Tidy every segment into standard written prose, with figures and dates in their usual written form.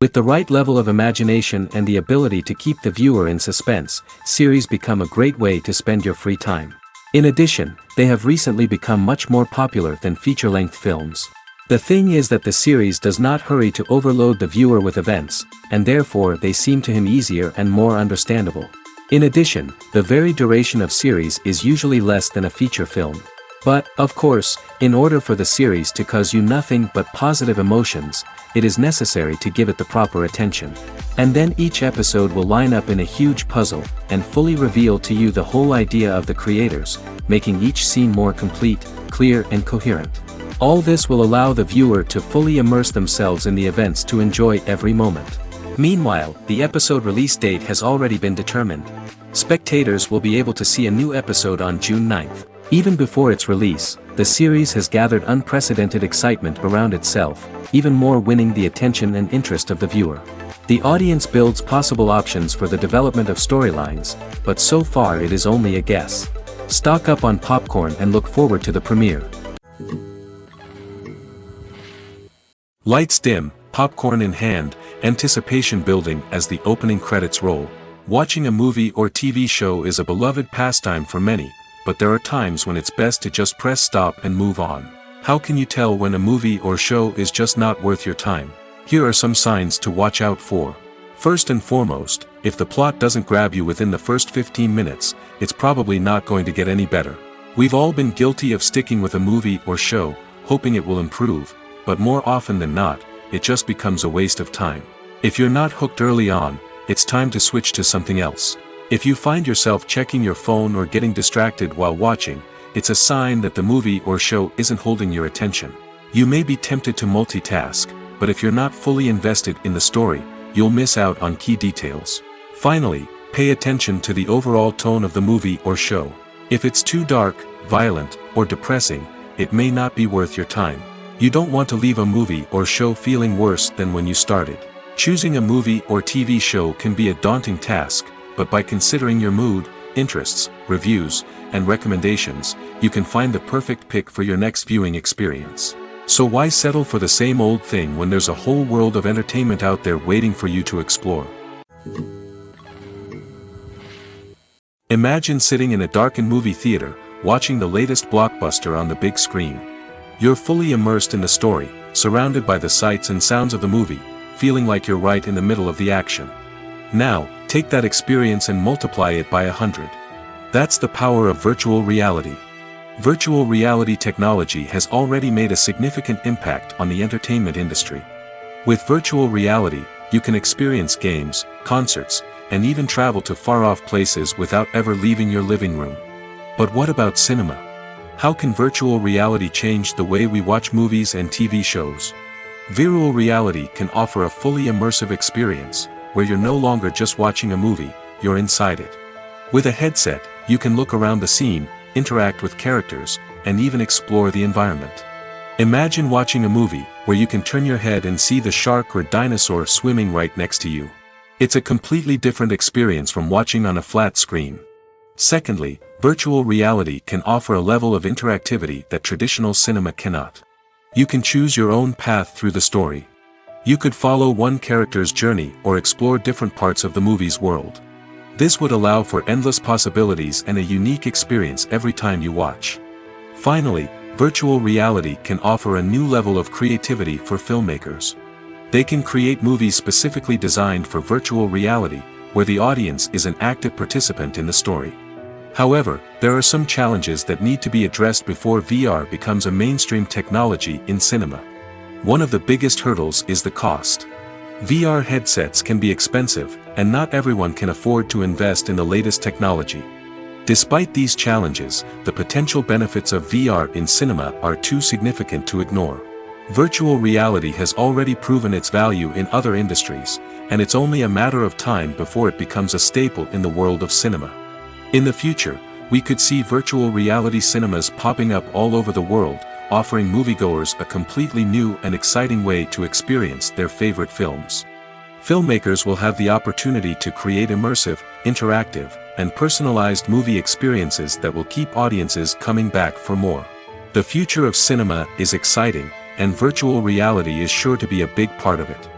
With the right level of imagination and the ability to keep the viewer in suspense, series become a great way to spend your free time. In addition, they have recently become much more popular than feature-length films. The thing is that the series does not hurry to overload the viewer with events, and therefore they seem to him easier and more understandable. In addition, the very duration of series is usually less than a feature film. But, of course, in order for the series to cause you nothing but positive emotions, it is necessary to give it the proper attention. And then each episode will line up in a huge puzzle, and fully reveal to you the whole idea of the creators, making each scene more complete, clear and coherent. All this will allow the viewer to fully immerse themselves in the events to enjoy every moment. Meanwhile, the episode release date has already been determined. Spectators will be able to see a new episode on June 9th. Even before its release, the series has gathered unprecedented excitement around itself, even more winning the attention and interest of the viewer. The audience builds possible options for the development of storylines, but so far it is only a guess. Stock up on popcorn and look forward to the premiere. Lights dim, popcorn in hand, anticipation building as the opening credits roll. Watching a movie or TV show is a beloved pastime for many, but there are times when it's best to just press stop and move on. How can you tell when a movie or show is just not worth your time? Here are some signs to watch out for. First and foremost, if the plot doesn't grab you within the first 15 minutes, it's probably not going to get any better. We've all been guilty of sticking with a movie or show, hoping it will improve, but more often than not, it just becomes a waste of time. If you're not hooked early on, it's time to switch to something else. If you find yourself checking your phone or getting distracted while watching, it's a sign that the movie or show isn't holding your attention. You may be tempted to multitask, but if you're not fully invested in the story, you'll miss out on key details. Finally, pay attention to the overall tone of the movie or show. If it's too dark, violent, or depressing, it may not be worth your time. You don't want to leave a movie or show feeling worse than when you started. Choosing a movie or TV show can be a daunting task, but by considering your mood, interests, reviews, and recommendations, you can find the perfect pick for your next viewing experience. So why settle for the same old thing when there's a whole world of entertainment out there waiting for you to explore? Imagine sitting in a darkened movie theater, watching the latest blockbuster on the big screen. You're fully immersed in the story, surrounded by the sights and sounds of the movie, feeling like you're right in the middle of the action. Now, take that experience and multiply it by 100. That's the power of virtual reality. Virtual reality technology has already made a significant impact on the entertainment industry. With virtual reality, you can experience games, concerts, and even travel to far-off places without ever leaving your living room. But what about cinema? How can virtual reality change the way we watch movies and TV shows? Virtual reality can offer a fully immersive experience, where you're no longer just watching a movie, you're inside it. With a headset, you can look around the scene, interact with characters, and even explore the environment. Imagine watching a movie, where you can turn your head and see the shark or dinosaur swimming right next to you. It's a completely different experience from watching on a flat screen. Secondly, virtual reality can offer a level of interactivity that traditional cinema cannot. You can choose your own path through the story. You could follow one character's journey or explore different parts of the movie's world. This would allow for endless possibilities and a unique experience every time you watch. Finally, virtual reality can offer a new level of creativity for filmmakers. They can create movies specifically designed for virtual reality, where the audience is an active participant in the story. However, there are some challenges that need to be addressed before VR becomes a mainstream technology in cinema. One of the biggest hurdles is the cost. VR headsets can be expensive, and not everyone can afford to invest in the latest technology. Despite these challenges, the potential benefits of VR in cinema are too significant to ignore. Virtual reality has already proven its value in other industries, and it's only a matter of time before it becomes a staple in the world of cinema. In the future, we could see virtual reality cinemas popping up all over the world, offering moviegoers a completely new and exciting way to experience their favorite films. Filmmakers will have the opportunity to create immersive, interactive, and personalized movie experiences that will keep audiences coming back for more. The future of cinema is exciting, and virtual reality is sure to be a big part of it.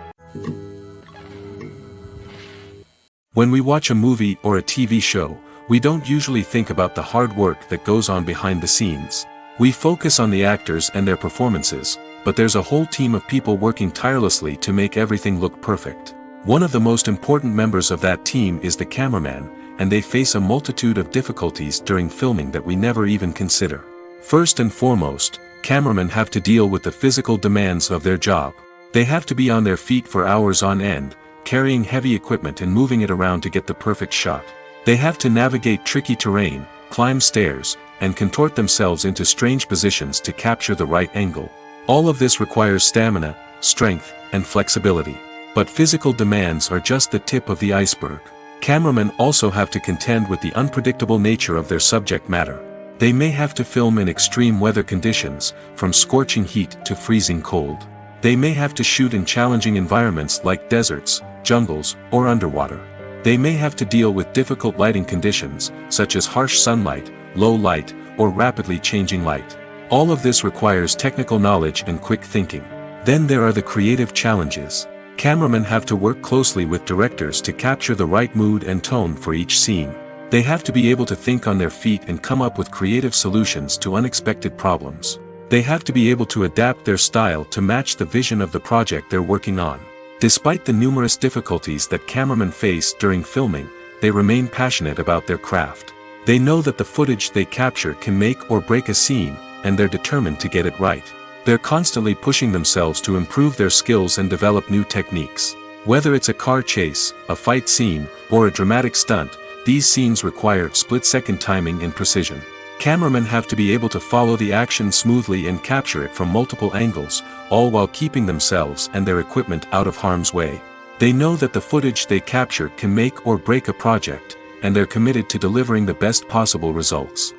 When we watch a movie or a TV show, we don't usually think about the hard work that goes on behind the scenes. We focus on the actors and their performances, but there's a whole team of people working tirelessly to make everything look perfect. One of the most important members of that team is the cameraman, and they face a multitude of difficulties during filming that we never even consider. First and foremost, cameramen have to deal with the physical demands of their job. They have to be on their feet for hours on end, carrying heavy equipment and moving it around to get the perfect shot. They have to navigate tricky terrain, climb stairs, and contort themselves into strange positions to capture the right angle. All of this requires stamina, strength, and flexibility. But physical demands are just the tip of the iceberg. Cameramen also have to contend with the unpredictable nature of their subject matter. They may have to film in extreme weather conditions, from scorching heat to freezing cold. They may have to shoot in challenging environments like deserts, jungles, or underwater. They may have to deal with difficult lighting conditions, such as harsh sunlight, low light, or rapidly changing light. All of this requires technical knowledge and quick thinking. Then there are the creative challenges. Cameramen have to work closely with directors to capture the right mood and tone for each scene. They have to be able to think on their feet and come up with creative solutions to unexpected problems. They have to be able to adapt their style to match the vision of the project they're working on. Despite the numerous difficulties that cameramen face during filming, they remain passionate about their craft. They know that the footage they capture can make or break a scene, and they're determined to get it right. They're constantly pushing themselves to improve their skills and develop new techniques. Whether it's a car chase, a fight scene, or a dramatic stunt, these scenes require split-second timing and precision. Cameramen have to be able to follow the action smoothly and capture it from multiple angles, all while keeping themselves and their equipment out of harm's way. They know that the footage they capture can make or break a project, and they're committed to delivering the best possible results.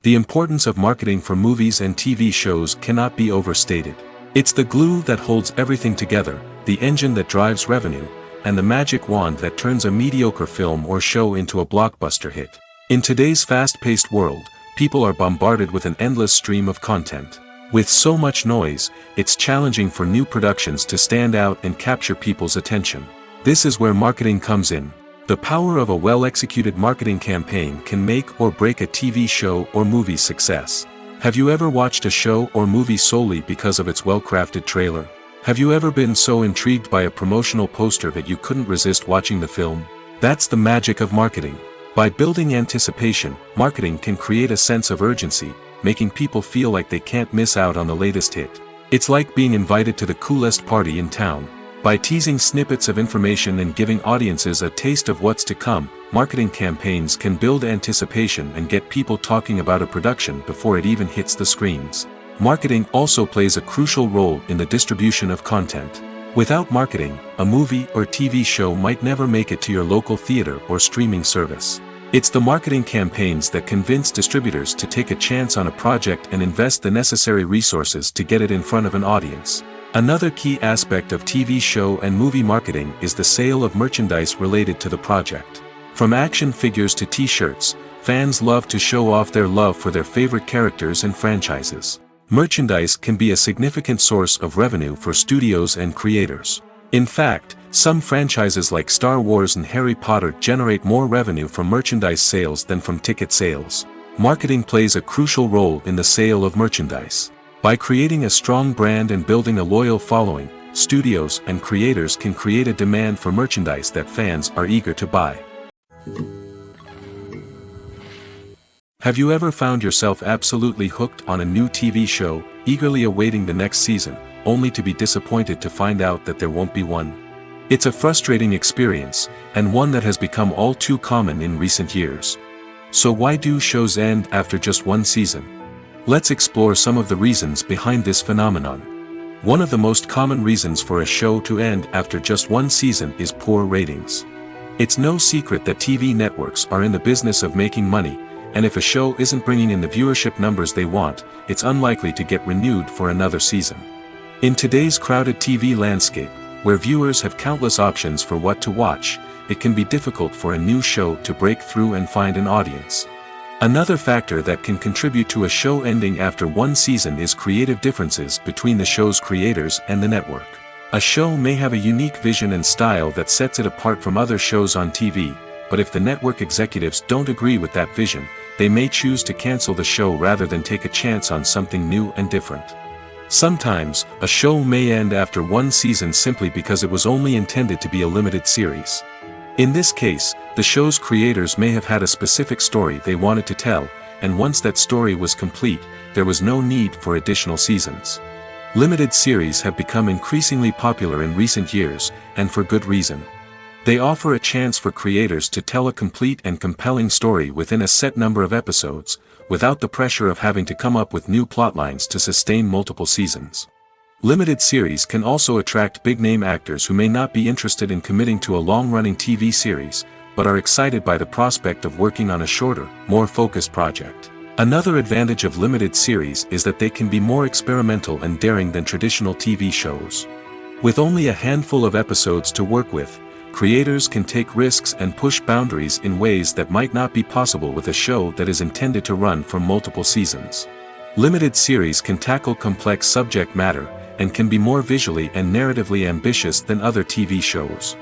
The importance of marketing for movies and TV shows cannot be overstated. It's the glue that holds everything together, the engine that drives revenue, and the magic wand that turns a mediocre film or show into a blockbuster hit. In today's fast-paced world, people are bombarded with an endless stream of content. With so much noise, it's challenging for new productions to stand out and capture people's attention. This is where marketing comes in. The power of a well-executed marketing campaign can make or break a TV show or movie's success. Have you ever watched a show or movie solely because of its well-crafted trailer? Have you ever been so intrigued by a promotional poster that you couldn't resist watching the film? That's the magic of marketing. By building anticipation, marketing can create a sense of urgency, making people feel like they can't miss out on the latest hit. It's like being invited to the coolest party in town. By teasing snippets of information and giving audiences a taste of what's to come, marketing campaigns can build anticipation and get people talking about a production before it even hits the screens. Marketing also plays a crucial role in the distribution of content. Without marketing, a movie or TV show might never make it to your local theater or streaming service. It's the marketing campaigns that convince distributors to take a chance on a project and invest the necessary resources to get it in front of an audience. Another key aspect of TV show and movie marketing is the sale of merchandise related to the project. From action figures to t-shirts, fans love to show off their love for their favorite characters and franchises. Merchandise can be a significant source of revenue for studios and creators. In fact, some franchises like Star Wars and Harry Potter generate more revenue from merchandise sales than from ticket sales. Marketing plays a crucial role in the sale of merchandise. By creating a strong brand and building a loyal following, studios and creators can create a demand for merchandise that fans are eager to buy. Have you ever found yourself absolutely hooked on a new TV show, eagerly awaiting the next season, only to be disappointed to find out that there won't be one? It's a frustrating experience, and one that has become all too common in recent years. So why do shows end after just one season? Let's explore some of the reasons behind this phenomenon. One of the most common reasons for a show to end after just one season is poor ratings. It's no secret that TV networks are in the business of making money, and if a show isn't bringing in the viewership numbers they want, it's unlikely to get renewed for another season. In today's crowded TV landscape, where viewers have countless options for what to watch, it can be difficult for a new show to break through and find an audience. Another factor that can contribute to a show ending after one season is creative differences between the show's creators and the network. A show may have a unique vision and style that sets it apart from other shows on TV, but if the network executives don't agree with that vision, they may choose to cancel the show rather than take a chance on something new and different. Sometimes, a show may end after one season simply because it was only intended to be a limited series. In this case, the show's creators may have had a specific story they wanted to tell, and once that story was complete, there was no need for additional seasons. Limited series have become increasingly popular in recent years, and for good reason. They offer a chance for creators to tell a complete and compelling story within a set number of episodes, without the pressure of having to come up with new plotlines to sustain multiple seasons. Limited series can also attract big-name actors who may not be interested in committing to a long-running TV series, but are excited by the prospect of working on a shorter, more focused project. Another advantage of limited series is that they can be more experimental and daring than traditional TV shows. With only a handful of episodes to work with, creators can take risks and push boundaries in ways that might not be possible with a show that is intended to run for multiple seasons. Limited series can tackle complex subject matter, and can be more visually and narratively ambitious than other TV shows.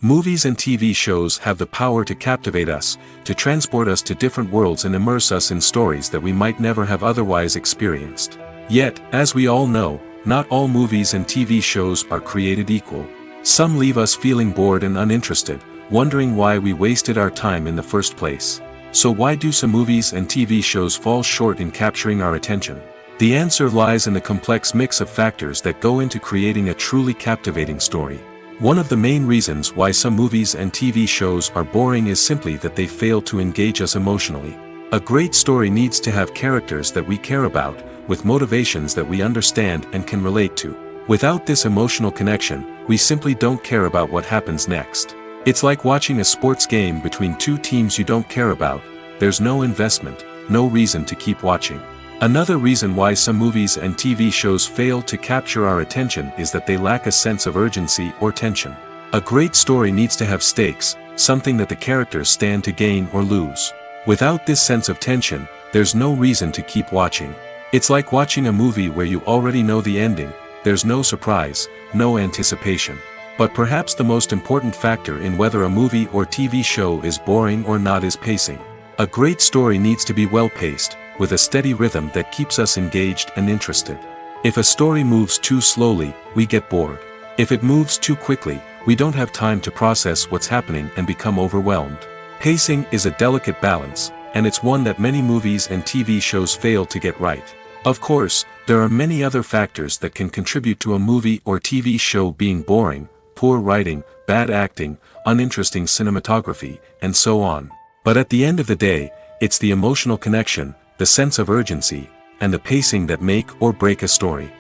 Movies and TV shows have the power to captivate us, to transport us to different worlds and immerse us in stories that we might never have otherwise experienced. Yet, as we all know, not all movies and TV shows are created equal. Some leave us feeling bored and uninterested, wondering why we wasted our time in the first place. So why do some movies and TV shows fall short in capturing our attention? The answer lies in the complex mix of factors that go into creating a truly captivating story. One of the main reasons why some movies and TV shows are boring is simply that they fail to engage us emotionally. A great story needs to have characters that we care about, with motivations that we understand and can relate to. Without this emotional connection, we simply don't care about what happens next. It's like watching a sports game between two teams you don't care about. There's no investment, no reason to keep watching. Another reason why some movies and TV shows fail to capture our attention is that they lack a sense of urgency or tension. A great story needs to have stakes, something that the characters stand to gain or lose. Without this sense of tension, there's no reason to keep watching. It's like watching a movie where you already know the ending. There's no surprise, no anticipation. But perhaps the most important factor in whether a movie or TV show is boring or not is pacing. A great story needs to be well-paced, with a steady rhythm that keeps us engaged and interested. If a story moves too slowly, we get bored. If it moves too quickly, we don't have time to process what's happening and become overwhelmed. Pacing is a delicate balance, and it's one that many movies and TV shows fail to get right. Of course, there are many other factors that can contribute to a movie or TV show being boring: poor writing, bad acting, uninteresting cinematography, and so on. But at the end of the day, it's the emotional connection, the sense of urgency, and the pacing that make or break a story.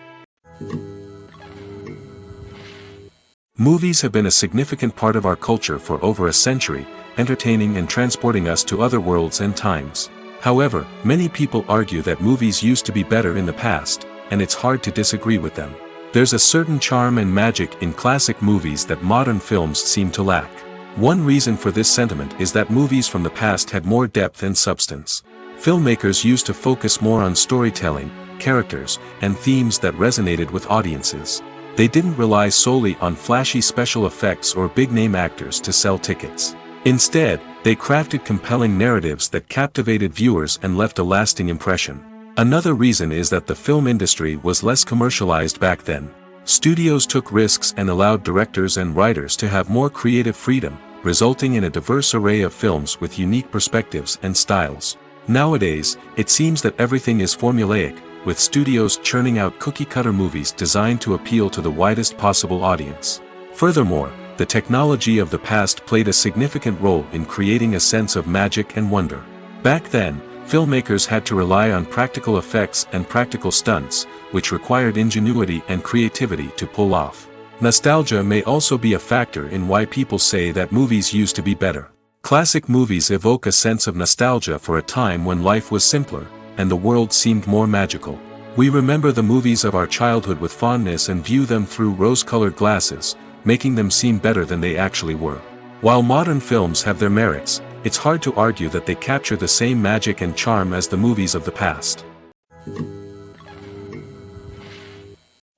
Movies have been a significant part of our culture for over a century, entertaining and transporting us to other worlds and times. However, many people argue that movies used to be better in the past, and it's hard to disagree with them. There's a certain charm and magic in classic movies that modern films seem to lack. One reason for this sentiment is that movies from the past had more depth and substance. Filmmakers used to focus more on storytelling, characters, and themes that resonated with audiences. They didn't rely solely on flashy special effects or big-name actors to sell tickets. Instead, they crafted compelling narratives that captivated viewers and left a lasting impression. Another reason is that the film industry was less commercialized back then. Studios took risks and allowed directors and writers to have more creative freedom, resulting in a diverse array of films with unique perspectives and styles. Nowadays, it seems that everything is formulaic, with studios churning out cookie-cutter movies designed to appeal to the widest possible audience. Furthermore, the technology of the past played a significant role in creating a sense of magic and wonder. Back then, filmmakers had to rely on practical effects and practical stunts, which required ingenuity and creativity to pull off. Nostalgia may also be a factor in why people say that movies used to be better. Classic movies evoke a sense of nostalgia for a time when life was simpler, and the world seemed more magical. We remember the movies of our childhood with fondness and view them through rose-colored glasses, making them seem better than they actually were. While modern films have their merits, it's hard to argue that they capture the same magic and charm as the movies of the past.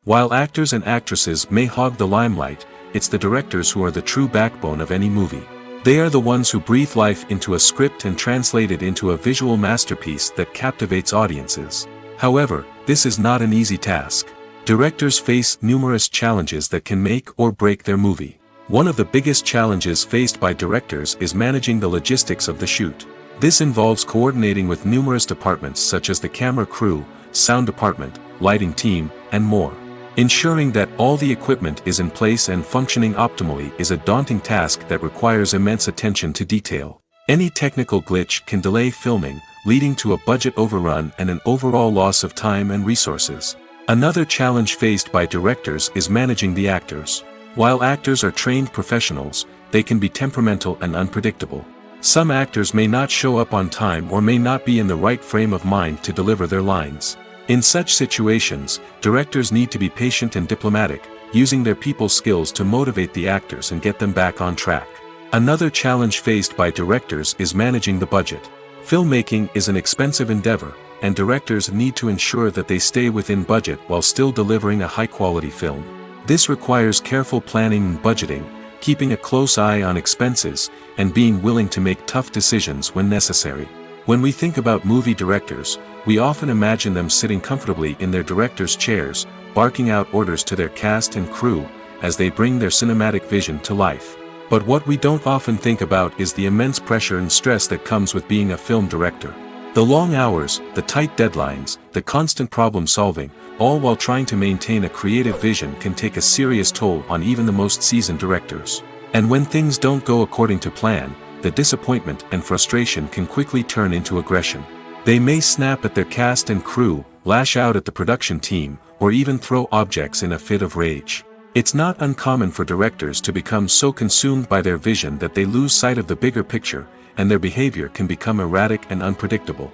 While actors and actresses may hog the limelight, it's the directors who are the true backbone of any movie. They are the ones who breathe life into a script and translate it into a visual masterpiece that captivates audiences. However, this is not an easy task. Directors face numerous challenges that can make or break their movie. One of the biggest challenges faced by directors is managing the logistics of the shoot. This involves coordinating with numerous departments such as the camera crew, sound department, lighting team, and more. Ensuring that all the equipment is in place and functioning optimally is a daunting task that requires immense attention to detail. Any technical glitch can delay filming, leading to a budget overrun and an overall loss of time and resources. Another challenge faced by directors is managing the actors. While actors are trained professionals, they can be temperamental and unpredictable. Some actors may not show up on time or may not be in the right frame of mind to deliver their lines. In such situations, directors need to be patient and diplomatic, using their people skills to motivate the actors and get them back on track. Another challenge faced by directors is managing the budget. Filmmaking is an expensive endeavor, and directors need to ensure that they stay within budget while still delivering a high-quality film. This requires careful planning and budgeting, keeping a close eye on expenses, and being willing to make tough decisions when necessary. When we think about movie directors, we often imagine them sitting comfortably in their director's chairs, barking out orders to their cast and crew, as they bring their cinematic vision to life. But what we don't often think about is the immense pressure and stress that comes with being a film director. The long hours, the tight deadlines, the constant problem solving, all while trying to maintain a creative vision can take a serious toll on even the most seasoned directors. And when things don't go according to plan, the disappointment and frustration can quickly turn into aggression. They may snap at their cast and crew, lash out at the production team, or even throw objects in a fit of rage. It's not uncommon for directors to become so consumed by their vision that they lose sight of the bigger picture, and their behavior can become erratic and unpredictable.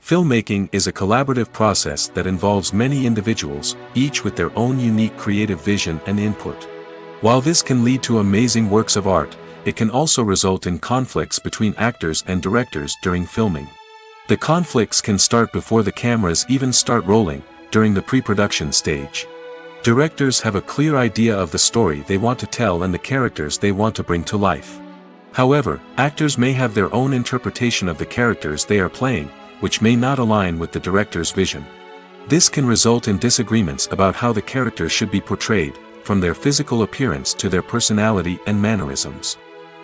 Filmmaking is a collaborative process that involves many individuals, each with their own unique creative vision and input. While this can lead to amazing works of art, it can also result in conflicts between actors and directors during filming. The conflicts can start before the cameras even start rolling, during the pre-production stage. Directors have a clear idea of the story they want to tell and the characters they want to bring to life. However, actors may have their own interpretation of the characters they are playing, which may not align with the director's vision. This can result in disagreements about how the character should be portrayed, from their physical appearance to their personality and mannerisms.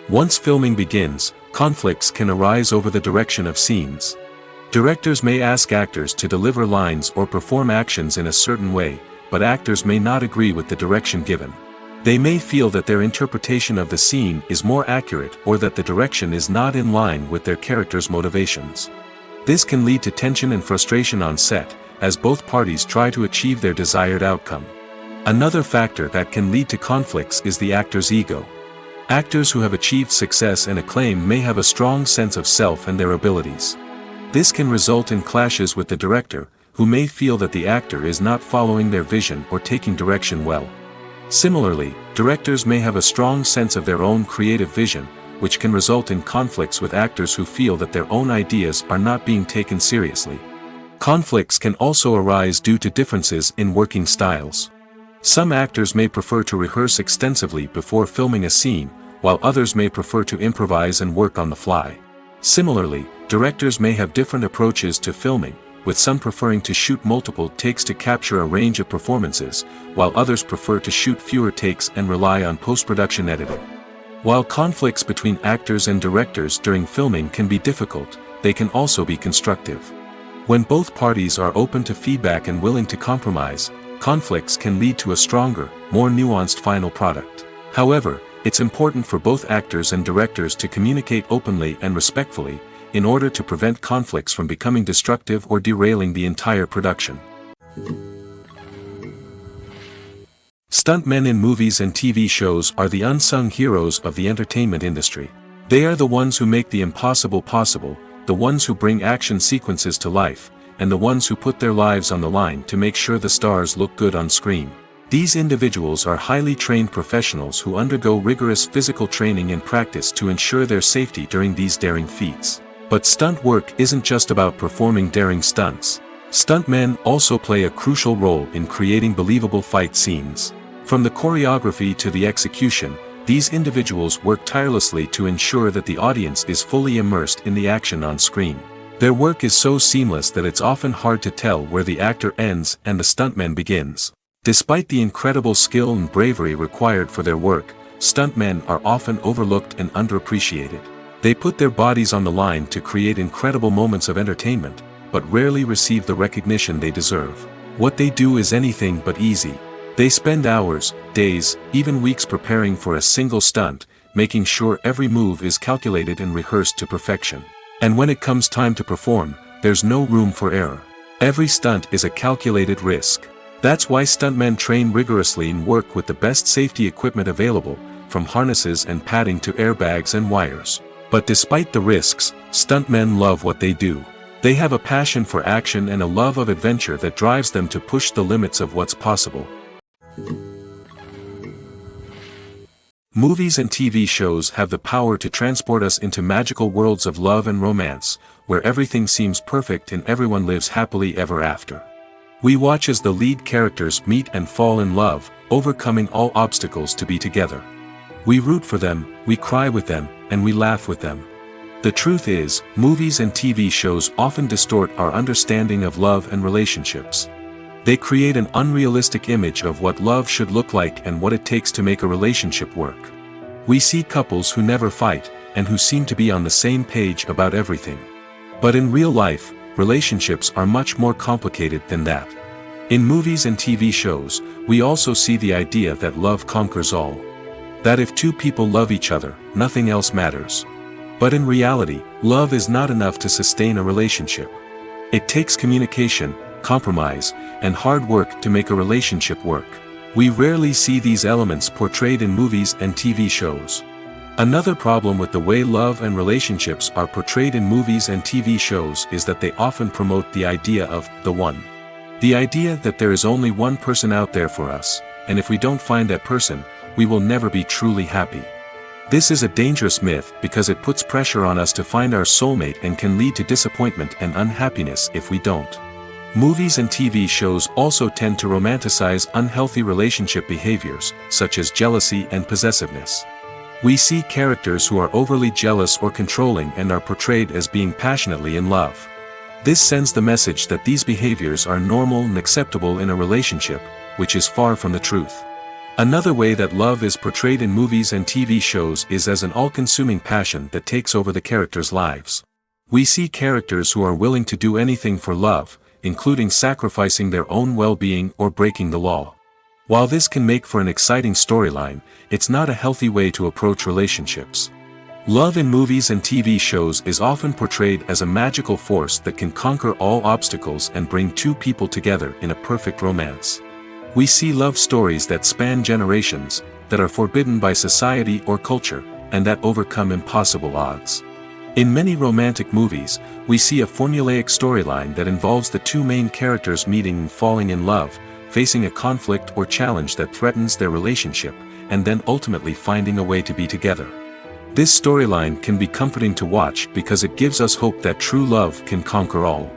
Once filming begins, conflicts can arise over the direction of scenes. Directors may ask actors to deliver lines or perform actions in a certain way, but actors may not agree with the direction given. They may feel that their interpretation of the scene is more accurate or that the direction is not in line with their character's motivations. This can lead to tension and frustration on set, as both parties try to achieve their desired outcome. Another factor that can lead to conflicts is the actor's ego. Actors who have achieved success and acclaim may have a strong sense of self and their abilities. This can result in clashes with the director, who may feel that the actor is not following their vision or taking direction well. Similarly, directors may have a strong sense of their own creative vision, which can result in conflicts with actors who feel that their own ideas are not being taken seriously. Conflicts can also arise due to differences in working styles. Some actors may prefer to rehearse extensively before filming a scene, while others may prefer to improvise and work on the fly. Similarly, directors may have different approaches to filming, with some preferring to shoot multiple takes to capture a range of performances, while others prefer to shoot fewer takes and rely on post-production editing. While conflicts between actors and directors during filming can be difficult, they can also be constructive. When both parties are open to feedback and willing to compromise, conflicts can lead to a stronger, more nuanced final product. However, it's important for both actors and directors to communicate openly and respectfully, in order to prevent conflicts from becoming destructive or derailing the entire production. Stuntmen in movies and TV shows are the unsung heroes of the entertainment industry. They are the ones who make the impossible possible, the ones who bring action sequences to life, and the ones who put their lives on the line to make sure the stars look good on screen. These individuals are highly trained professionals who undergo rigorous physical training and practice to ensure their safety during these daring feats. But stunt work isn't just about performing daring stunts. Stuntmen also play a crucial role in creating believable fight scenes. From the choreography to the execution, these individuals work tirelessly to ensure that the audience is fully immersed in the action on screen. Their work is so seamless that it's often hard to tell where the actor ends and the stuntman begins. Despite the incredible skill and bravery required for their work, stuntmen are often overlooked and underappreciated. They put their bodies on the line to create incredible moments of entertainment, but rarely receive the recognition they deserve. What they do is anything but easy. They spend hours, days, even weeks preparing for a single stunt, making sure every move is calculated and rehearsed to perfection. And when it comes time to perform, there's no room for error. Every stunt is a calculated risk. That's why stuntmen train rigorously and work with the best safety equipment available, from harnesses and padding to airbags and wires. But despite the risks, stuntmen love what they do. They have a passion for action and a love of adventure that drives them to push the limits of what's possible. Movies and TV shows have the power to transport us into magical worlds of love and romance, where everything seems perfect and everyone lives happily ever after. We watch as the lead characters meet and fall in love, overcoming all obstacles to be together. We root for them, we cry with them, and we laugh with them. The truth is, movies and TV shows often distort our understanding of love and relationships. They create an unrealistic image of what love should look like and what it takes to make a relationship work. We see couples who never fight, and who seem to be on the same page about everything. But in real life, relationships are much more complicated than that. In movies and TV shows, we also see the idea that love conquers all. That if two people love each other, nothing else matters. But in reality, love is not enough to sustain a relationship. It takes communication, compromise, and hard work to make a relationship work. We rarely see these elements portrayed in movies and TV shows. Another problem with the way love and relationships are portrayed in movies and TV shows is that they often promote the idea of the one. The idea that there is only one person out there for us, and if we don't find that person, we will never be truly happy. This is a dangerous myth because it puts pressure on us to find our soulmate and can lead to disappointment and unhappiness if we don't. Movies and TV shows also tend to romanticize unhealthy relationship behaviors, such as jealousy and possessiveness. We see characters who are overly jealous or controlling and are portrayed as being passionately in love. This sends the message that these behaviors are normal and acceptable in a relationship, which is far from the truth. Another way that love is portrayed in movies and TV shows is as an all-consuming passion that takes over the characters' lives. We see characters who are willing to do anything for love, including sacrificing their own well-being or breaking the law. While this can make for an exciting storyline, it's not a healthy way to approach relationships. Love in movies and TV shows is often portrayed as a magical force that can conquer all obstacles and bring two people together in a perfect romance. We see love stories that span generations, that are forbidden by society or culture, and that overcome impossible odds. In many romantic movies, we see a formulaic storyline that involves the two main characters meeting and falling in love, facing a conflict or challenge that threatens their relationship, and then ultimately finding a way to be together. This storyline can be comforting to watch because it gives us hope that true love can conquer all.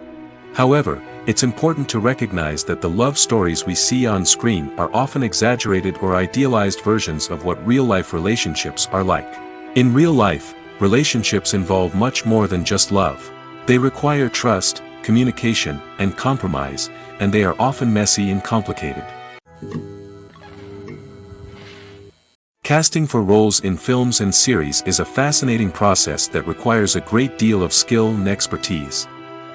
However, it's important to recognize that the love stories we see on screen are often exaggerated or idealized versions of what real-life relationships are like. In real life, relationships involve much more than just love. They require trust, communication, and compromise, and they are often messy and complicated. Casting for roles in films and series is a fascinating process that requires a great deal of skill and expertise.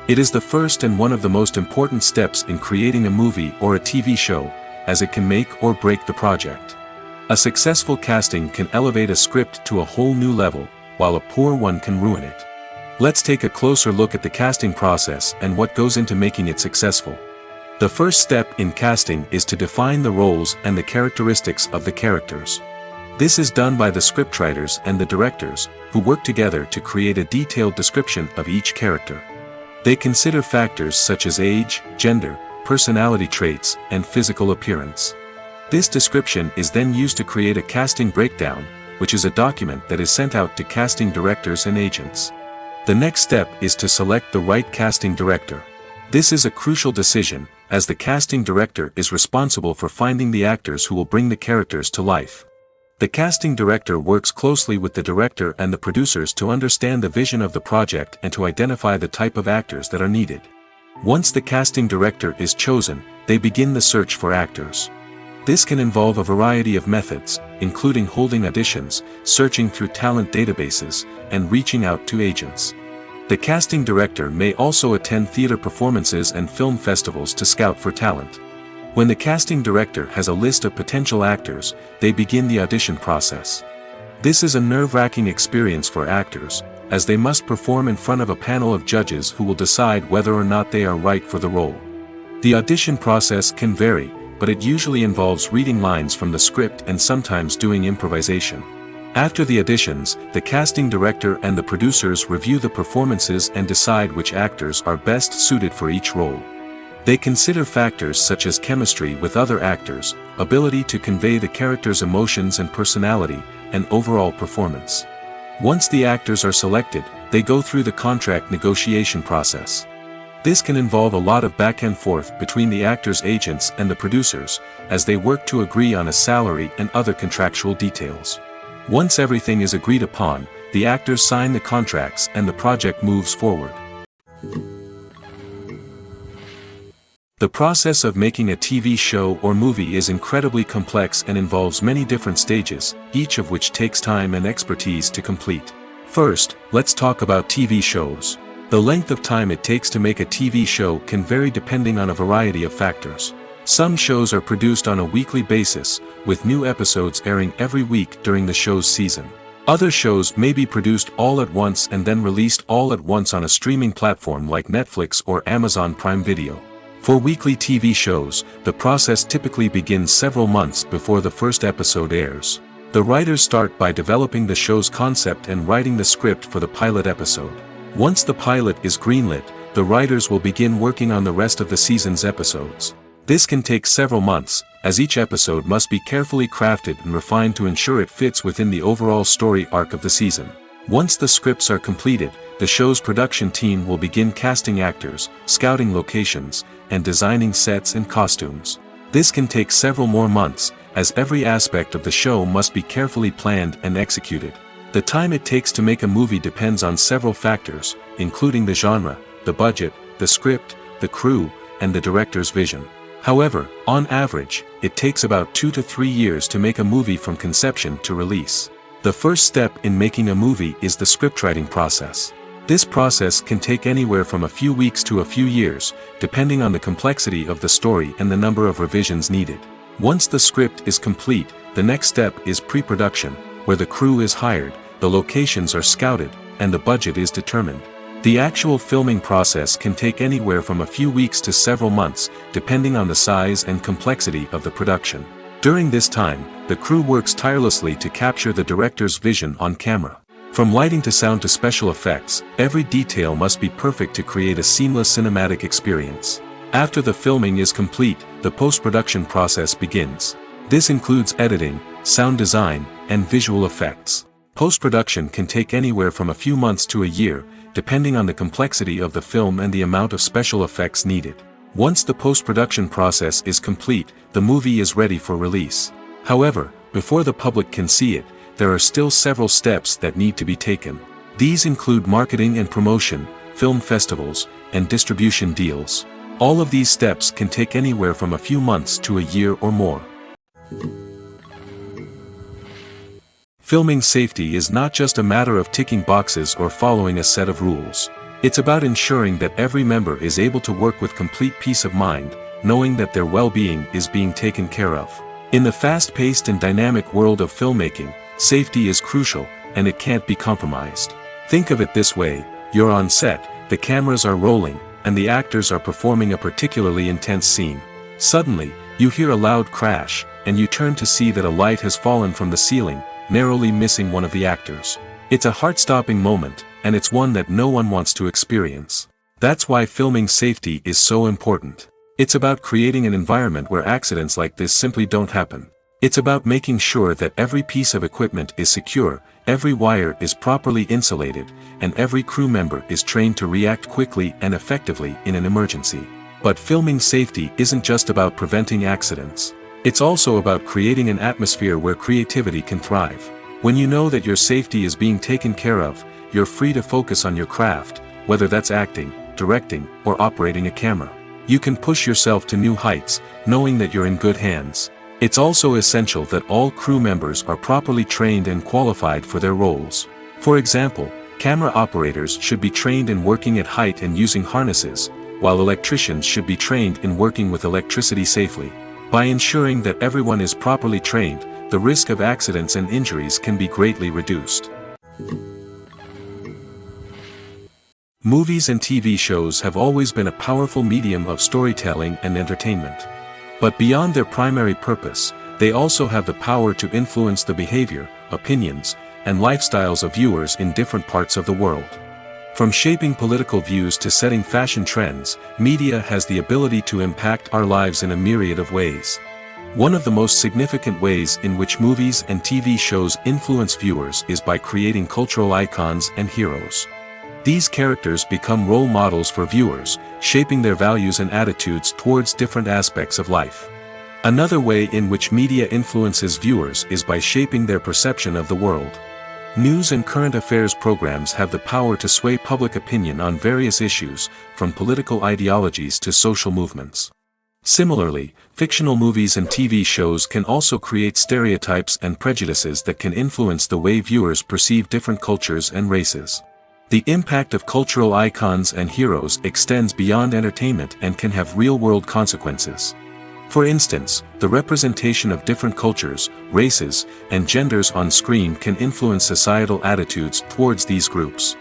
It is the first and one of the most important steps in creating a movie or a TV show, as it can make or break the project. A successful casting can elevate a script to a whole new level, while a poor one can ruin it. Let's take a closer look at the casting process and what goes into making it successful. The first step in casting is to define the roles and the characteristics of the characters. This is done by the scriptwriters and the directors, who work together to create a detailed description of each character. They consider factors such as age, gender, personality traits, and physical appearance. This description is then used to create a casting breakdown, which is a document that is sent out to casting directors and agents. The next step is to select the right casting director. This is a crucial decision, as the casting director is responsible for finding the actors who will bring the characters to life. The casting director works closely with the director and the producers to understand the vision of the project and to identify the type of actors that are needed. Once the casting director is chosen, they begin the search for actors. This can involve a variety of methods, including holding auditions, searching through talent databases, and reaching out to agents. The casting director may also attend theater performances and film festivals to scout for talent. When the casting director has a list of potential actors, they begin the audition process. This is a nerve-wracking experience for actors, as they must perform in front of a panel of judges who will decide whether or not they are right for the role. The audition process can vary, but it usually involves reading lines from the script and sometimes doing improvisation. After the auditions, the casting director and the producers review the performances and decide which actors are best suited for each role. They consider factors such as chemistry with other actors, ability to convey the character's emotions and personality, and overall performance. Once the actors are selected, they go through the contract negotiation process. This can involve a lot of back and forth between the actors' agents and the producers, as they work to agree on a salary and other contractual details. Once everything is agreed upon, the actors sign the contracts and the project moves forward. The process of making a TV show or movie is incredibly complex and involves many different stages, each of which takes time and expertise to complete. First, let's talk about TV shows. The length of time it takes to make a TV show can vary depending on a variety of factors. Some shows are produced on a weekly basis, with new episodes airing every week during the show's season. Other shows may be produced all at once and then released all at once on a streaming platform like Netflix or Amazon Prime Video. For weekly TV shows, the process typically begins several months before the first episode airs. The writers start by developing the show's concept and writing the script for the pilot episode. Once the pilot is greenlit, the writers will begin working on the rest of the season's episodes. This can take several months, as each episode must be carefully crafted and refined to ensure it fits within the overall story arc of the season. Once the scripts are completed, the show's production team will begin casting actors, scouting locations, and designing sets and costumes. This can take several more months, as every aspect of the show must be carefully planned and executed. The time it takes to make a movie depends on several factors, including the genre, the budget, the script, the crew, and the director's vision. However, on average, it takes about 2 to 3 years to make a movie from conception to release. The first step in making a movie is the scriptwriting process. This process can take anywhere from a few weeks to a few years, depending on the complexity of the story and the number of revisions needed. Once the script is complete, the next step is pre-production, where the crew is hired, the locations are scouted, and the budget is determined. The actual filming process can take anywhere from a few weeks to several months, depending on the size and complexity of the production. During this time, the crew works tirelessly to capture the director's vision on camera. From lighting to sound to special effects, every detail must be perfect to create a seamless cinematic experience. After the filming is complete, the post-production process begins. This includes editing, sound design, and visual effects. Post-production can take anywhere from a few months to a year, depending on the complexity of the film and the amount of special effects needed. Once the post-production process is complete, the movie is ready for release. However, before the public can see it, there are still several steps that need to be taken. These include marketing and promotion, film festivals, and distribution deals. All of these steps can take anywhere from a few months to a year or more. Filming safety is not just a matter of ticking boxes or following a set of rules. It's about ensuring that every member is able to work with complete peace of mind, knowing that their well-being is being taken care of. In the fast-paced and dynamic world of filmmaking, safety is crucial, and it can't be compromised. Think of it this way: you're on set, the cameras are rolling, and the actors are performing a particularly intense scene. Suddenly, you hear a loud crash, and you turn to see that a light has fallen from the ceiling, narrowly missing one of the actors. It's a heart-stopping moment, and it's one that no one wants to experience. That's why filming safety is so important. It's about creating an environment where accidents like this simply don't happen. It's about making sure that every piece of equipment is secure, every wire is properly insulated, and every crew member is trained to react quickly and effectively in an emergency. But filming safety isn't just about preventing accidents. It's also about creating an atmosphere where creativity can thrive. When you know that your safety is being taken care of, you're free to focus on your craft, whether that's acting, directing, or operating a camera. You can push yourself to new heights, knowing that you're in good hands. It's also essential that all crew members are properly trained and qualified for their roles. For example, camera operators should be trained in working at height and using harnesses, while electricians should be trained in working with electricity safely. By ensuring that everyone is properly trained, the risk of accidents and injuries can be greatly reduced. Movies and TV shows have always been a powerful medium of storytelling and entertainment. But beyond their primary purpose, they also have the power to influence the behavior, opinions, and lifestyles of viewers in different parts of the world. From shaping political views to setting fashion trends, media has the ability to impact our lives in a myriad of ways. One of the most significant ways in which movies and TV shows influence viewers is by creating cultural icons and heroes. These characters become role models for viewers, shaping their values and attitudes towards different aspects of life. Another way in which media influences viewers is by shaping their perception of the world. News and current affairs programs have the power to sway public opinion on various issues, from political ideologies to social movements. Similarly, fictional movies and TV shows can also create stereotypes and prejudices that can influence the way viewers perceive different cultures and races. The impact of cultural icons and heroes extends beyond entertainment and can have real-world consequences. For instance, the representation of different cultures, races, and genders on screen can influence societal attitudes towards these groups.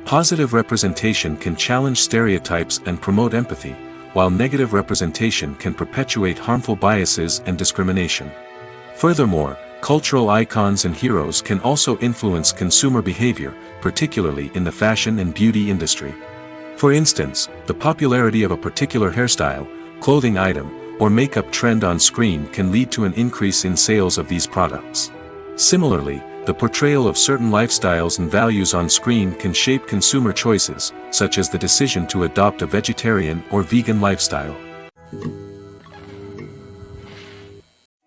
Positive representation can challenge stereotypes and promote empathy, while negative representation can perpetuate harmful biases and discrimination. Furthermore, cultural icons and heroes can also influence consumer behavior, particularly in the fashion and beauty industry. For instance, the popularity of a particular hairstyle, clothing item, or makeup trend on screen can lead to an increase in sales of these products. Similarly, the portrayal of certain lifestyles and values on screen can shape consumer choices, such as the decision to adopt a vegetarian or vegan lifestyle.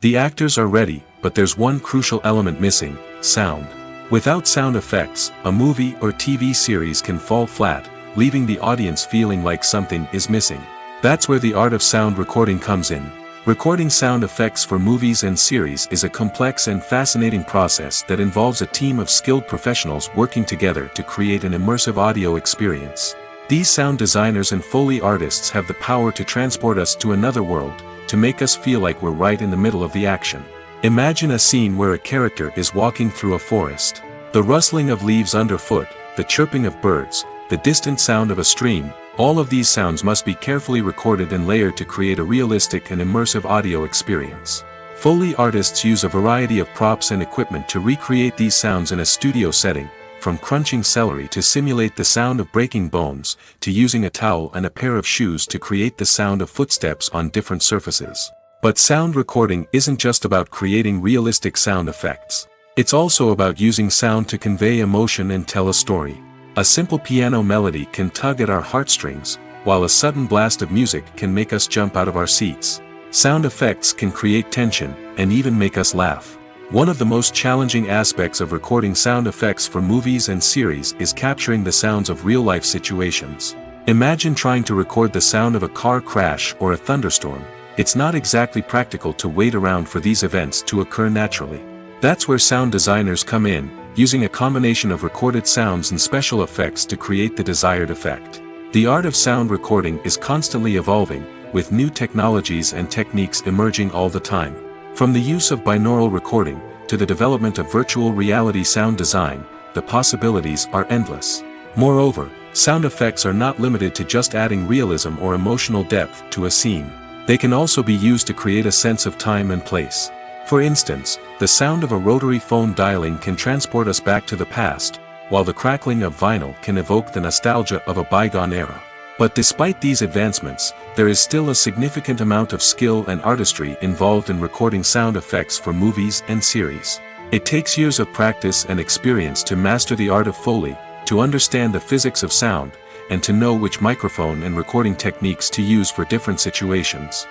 The actors are ready, but there's one crucial element missing: sound. Without sound effects, a movie or TV series can fall flat, leaving the audience feeling like something is missing. That's where the art of sound recording comes in. Recording sound effects for movies and series is a complex and fascinating process that involves a team of skilled professionals working together to create an immersive audio experience. These sound designers and Foley artists have the power to transport us to another world, to make us feel like we're right in the middle of the action. Imagine a scene where a character is walking through a forest. The rustling of leaves underfoot, the chirping of birds, the distant sound of a stream, all of these sounds must be carefully recorded and layered to create a realistic and immersive audio experience. Foley artists use a variety of props and equipment to recreate these sounds in a studio setting, from crunching celery to simulate the sound of breaking bones, to using a towel and a pair of shoes to create the sound of footsteps on different surfaces. But sound recording isn't just about creating realistic sound effects. It's also about using sound to convey emotion and tell a story. A simple piano melody can tug at our heartstrings, while a sudden blast of music can make us jump out of our seats. Sound effects can create tension, and even make us laugh. One of the most challenging aspects of recording sound effects for movies and series is capturing the sounds of real-life situations. Imagine trying to record the sound of a car crash or a thunderstorm. It's not exactly practical to wait around for these events to occur naturally. That's where sound designers come in, using a combination of recorded sounds and special effects to create the desired effect. The art of sound recording is constantly evolving, with new technologies and techniques emerging all the time. From the use of binaural recording, to the development of virtual reality sound design, the possibilities are endless. Moreover, sound effects are not limited to just adding realism or emotional depth to a scene. They can also be used to create a sense of time and place. For instance, the sound of a rotary phone dialing can transport us back to the past, while the crackling of vinyl can evoke the nostalgia of a bygone era. But despite these advancements, there is still a significant amount of skill and artistry involved in recording sound effects for movies and series. It takes years of practice and experience to master the art of Foley, to understand the physics of sound, and to know which microphone and recording techniques to use for different situations.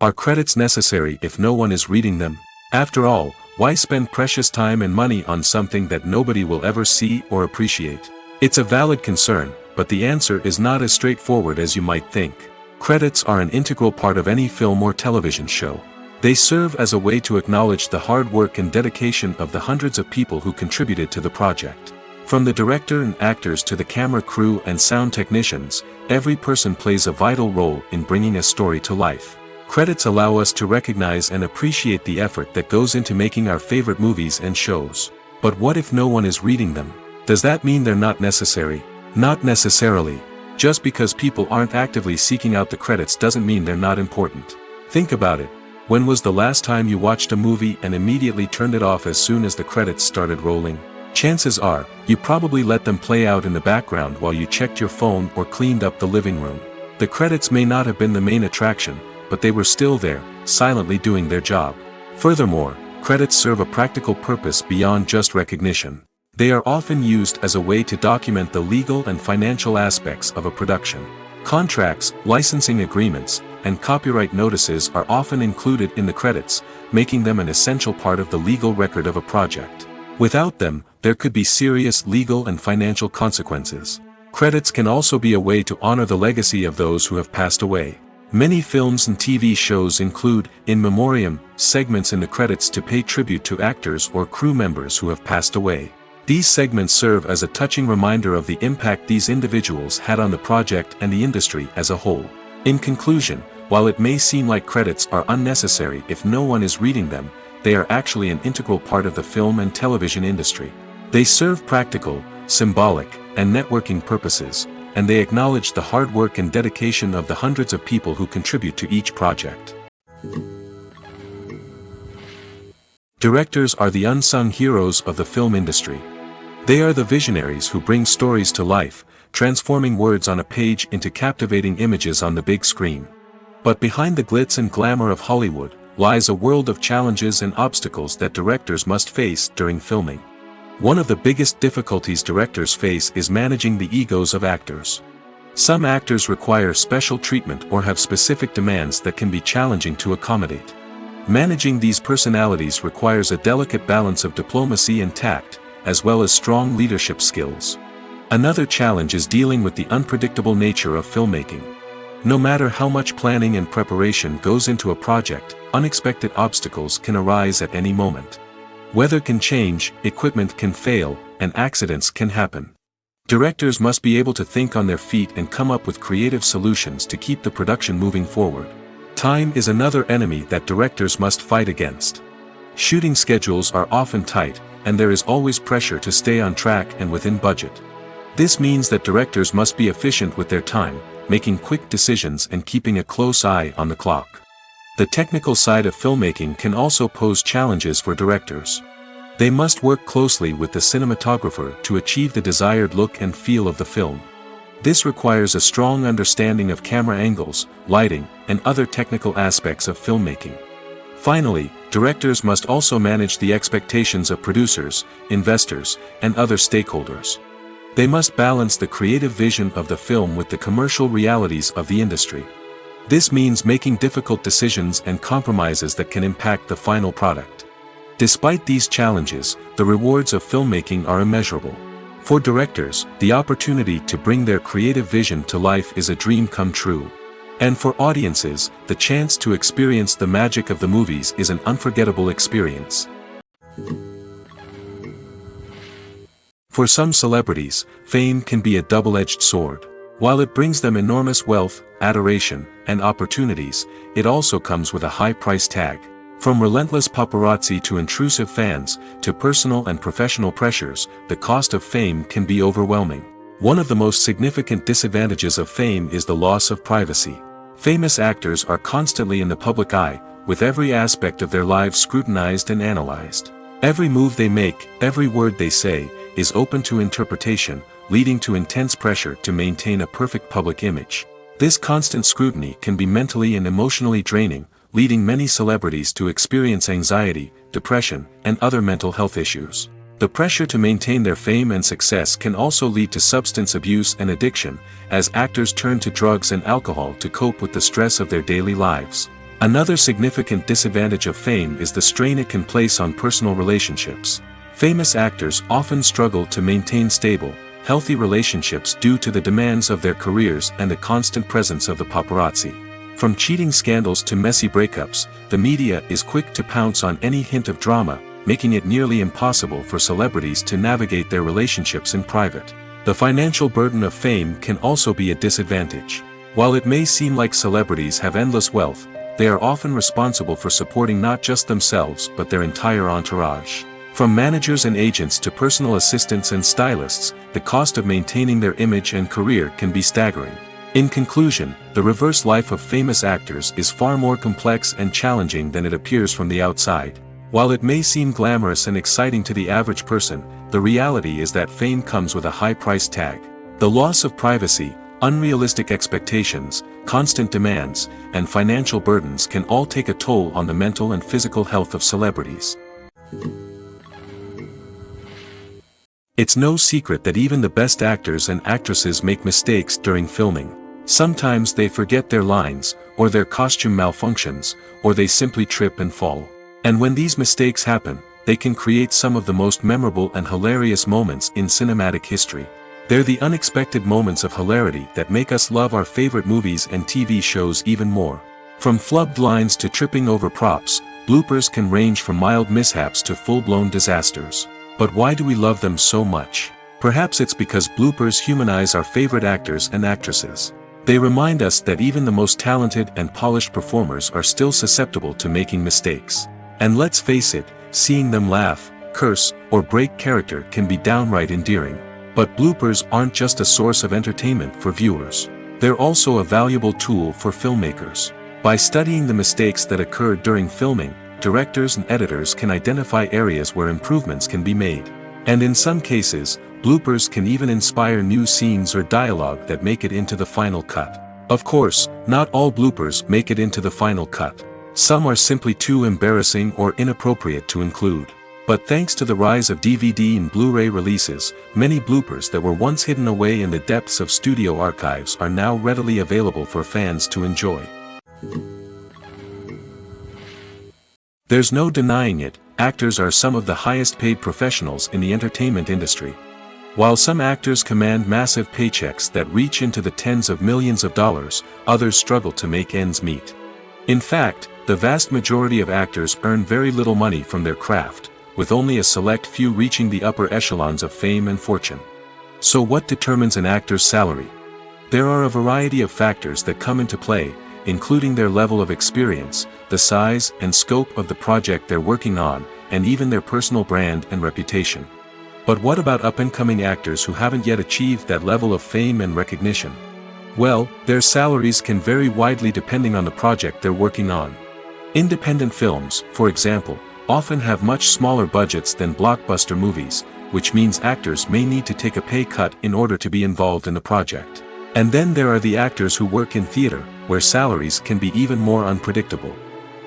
Are credits necessary if no one is reading them? After all, why spend precious time and money on something that nobody will ever see or appreciate? It's a valid concern, but the answer is not as straightforward as you might think. Credits are an integral part of any film or television show. They serve as a way to acknowledge the hard work and dedication of the hundreds of people who contributed to the project. From the director and actors to the camera crew and sound technicians, every person plays a vital role in bringing a story to life. Credits allow us to recognize and appreciate the effort that goes into making our favorite movies and shows. But what if no one is reading them? Does that mean they're not necessary? Not necessarily. Just because people aren't actively seeking out the credits doesn't mean they're not important. Think about it. When was the last time you watched a movie and immediately turned it off as soon as the credits started rolling? Chances are, you probably let them play out in the background while you checked your phone or cleaned up the living room. The credits may not have been the main attraction, but they were still there, silently doing their job. Furthermore, credits serve a practical purpose beyond just recognition. They are often used as a way to document the legal and financial aspects of a production. Contracts, licensing agreements, and copyright notices are often included in the credits, making them an essential part of the legal record of a project. Without them, there could be serious legal and financial consequences. Credits can also be a way to honor the legacy of those who have passed away. Many films and TV shows include, in memoriam, segments in the credits to pay tribute to actors or crew members who have passed away. These segments serve as a touching reminder of the impact these individuals had on the project and the industry as a whole. In conclusion, while it may seem like credits are unnecessary if no one is reading them, they are actually an integral part of the film and television industry. They serve practical, symbolic, and networking purposes, and they acknowledge the hard work and dedication of the hundreds of people who contribute to each project. Directors are the unsung heroes of the film industry. They are the visionaries who bring stories to life, transforming words on a page into captivating images on the big screen. But behind the glitz and glamour of Hollywood, lies a world of challenges and obstacles that directors must face during filming. One of the biggest difficulties directors face is managing the egos of actors. Some actors require special treatment or have specific demands that can be challenging to accommodate. Managing these personalities requires a delicate balance of diplomacy and tact, as well as strong leadership skills. Another challenge is dealing with the unpredictable nature of filmmaking. No matter how much planning and preparation goes into a project, unexpected obstacles can arise at any moment. Weather can change, equipment can fail, and accidents can happen. Directors must be able to think on their feet and come up with creative solutions to keep the production moving forward. Time is another enemy that directors must fight against. Shooting schedules are often tight, and there is always pressure to stay on track and within budget. This means that directors must be efficient with their time, making quick decisions and keeping a close eye on the clock. The technical side of filmmaking can also pose challenges for directors. They must work closely with the cinematographer to achieve the desired look and feel of the film. This requires a strong understanding of camera angles, lighting, and other technical aspects of filmmaking. Finally, directors must also manage the expectations of producers, investors, and other stakeholders. They must balance the creative vision of the film with the commercial realities of the industry. This means making difficult decisions and compromises that can impact the final product. Despite these challenges, the rewards of filmmaking are immeasurable. For directors, the opportunity to bring their creative vision to life is a dream come true. And for audiences, the chance to experience the magic of the movies is an unforgettable experience. For some celebrities, fame can be a double-edged sword. While it brings them enormous wealth, adoration, and opportunities, it also comes with a high price tag. From relentless paparazzi to intrusive fans, to personal and professional pressures, the cost of fame can be overwhelming. One of the most significant disadvantages of fame is the loss of privacy. Famous actors are constantly in the public eye, with every aspect of their lives scrutinized and analyzed. Every move they make, every word they say, is open to interpretation, leading to intense pressure to maintain a perfect public image. This constant scrutiny can be mentally and emotionally draining, leading many celebrities to experience anxiety, depression, and other mental health issues. The pressure to maintain their fame and success can also lead to substance abuse and addiction, as actors turn to drugs and alcohol to cope with the stress of their daily lives. Another significant disadvantage of fame is the strain it can place on personal relationships. Famous actors often struggle to maintain stable, healthy relationships due to the demands of their careers and the constant presence of the paparazzi. From cheating scandals to messy breakups, the media is quick to pounce on any hint of drama, making it nearly impossible for celebrities to navigate their relationships in private. The financial burden of fame can also be a disadvantage. While it may seem like celebrities have endless wealth, they are often responsible for supporting not just themselves but their entire entourage. From managers and agents to personal assistants and stylists, the cost of maintaining their image and career can be staggering. In conclusion, the reverse life of famous actors is far more complex and challenging than it appears from the outside. While it may seem glamorous and exciting to the average person, the reality is that fame comes with a high price tag. The loss of privacy, unrealistic expectations, constant demands, and financial burdens can all take a toll on the mental and physical health of celebrities. It's no secret that even the best actors and actresses make mistakes during filming. Sometimes they forget their lines, or their costume malfunctions, or they simply trip and fall. And when these mistakes happen, they can create some of the most memorable and hilarious moments in cinematic history. They're the unexpected moments of hilarity that make us love our favorite movies and TV shows even more. From flubbed lines to tripping over props, bloopers can range from mild mishaps to full-blown disasters. But why do we love them so much? Perhaps it's because bloopers humanize our favorite actors and actresses. They remind us that even the most talented and polished performers are still susceptible to making mistakes. And let's face it, seeing them laugh, curse, or break character can be downright endearing. But bloopers aren't just a source of entertainment for viewers. They're also a valuable tool for filmmakers. By studying the mistakes that occurred during filming, directors and editors can identify areas where improvements can be made. And in some cases, bloopers can even inspire new scenes or dialogue that make it into the final cut. Of course, not all bloopers make it into the final cut. Some are simply too embarrassing or inappropriate to include. But thanks to the rise of DVD and Blu-ray releases, many bloopers that were once hidden away in the depths of studio archives are now readily available for fans to enjoy. There's no denying it, actors are some of the highest paid professionals in the entertainment industry. While some actors command massive paychecks that reach into the tens of millions of dollars, others struggle to make ends meet. In fact, the vast majority of actors earn very little money from their craft, with only a select few reaching the upper echelons of fame and fortune. So what determines an actor's salary? There are a variety of factors that come into play, including their level of experience, the size and scope of the project they're working on, and even their personal brand and reputation. But what about up-and-coming actors who haven't yet achieved that level of fame and recognition? Well, their salaries can vary widely depending on the project they're working on. Independent films, for example, often have much smaller budgets than blockbuster movies, which means actors may need to take a pay cut in order to be involved in the project. And then there are the actors who work in theater, where salaries can be even more unpredictable.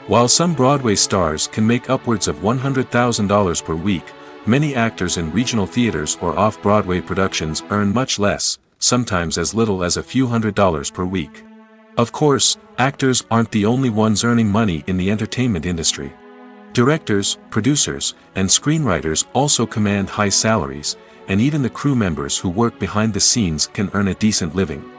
While some Broadway stars can make upwards of $100,000 per week, many actors in regional theaters or off-Broadway productions earn much less, sometimes as little as a few $100s per week. Of course, actors aren't the only ones earning money in the entertainment industry. Directors, producers, and screenwriters also command high salaries, and even the crew members who work behind the scenes can earn a decent living.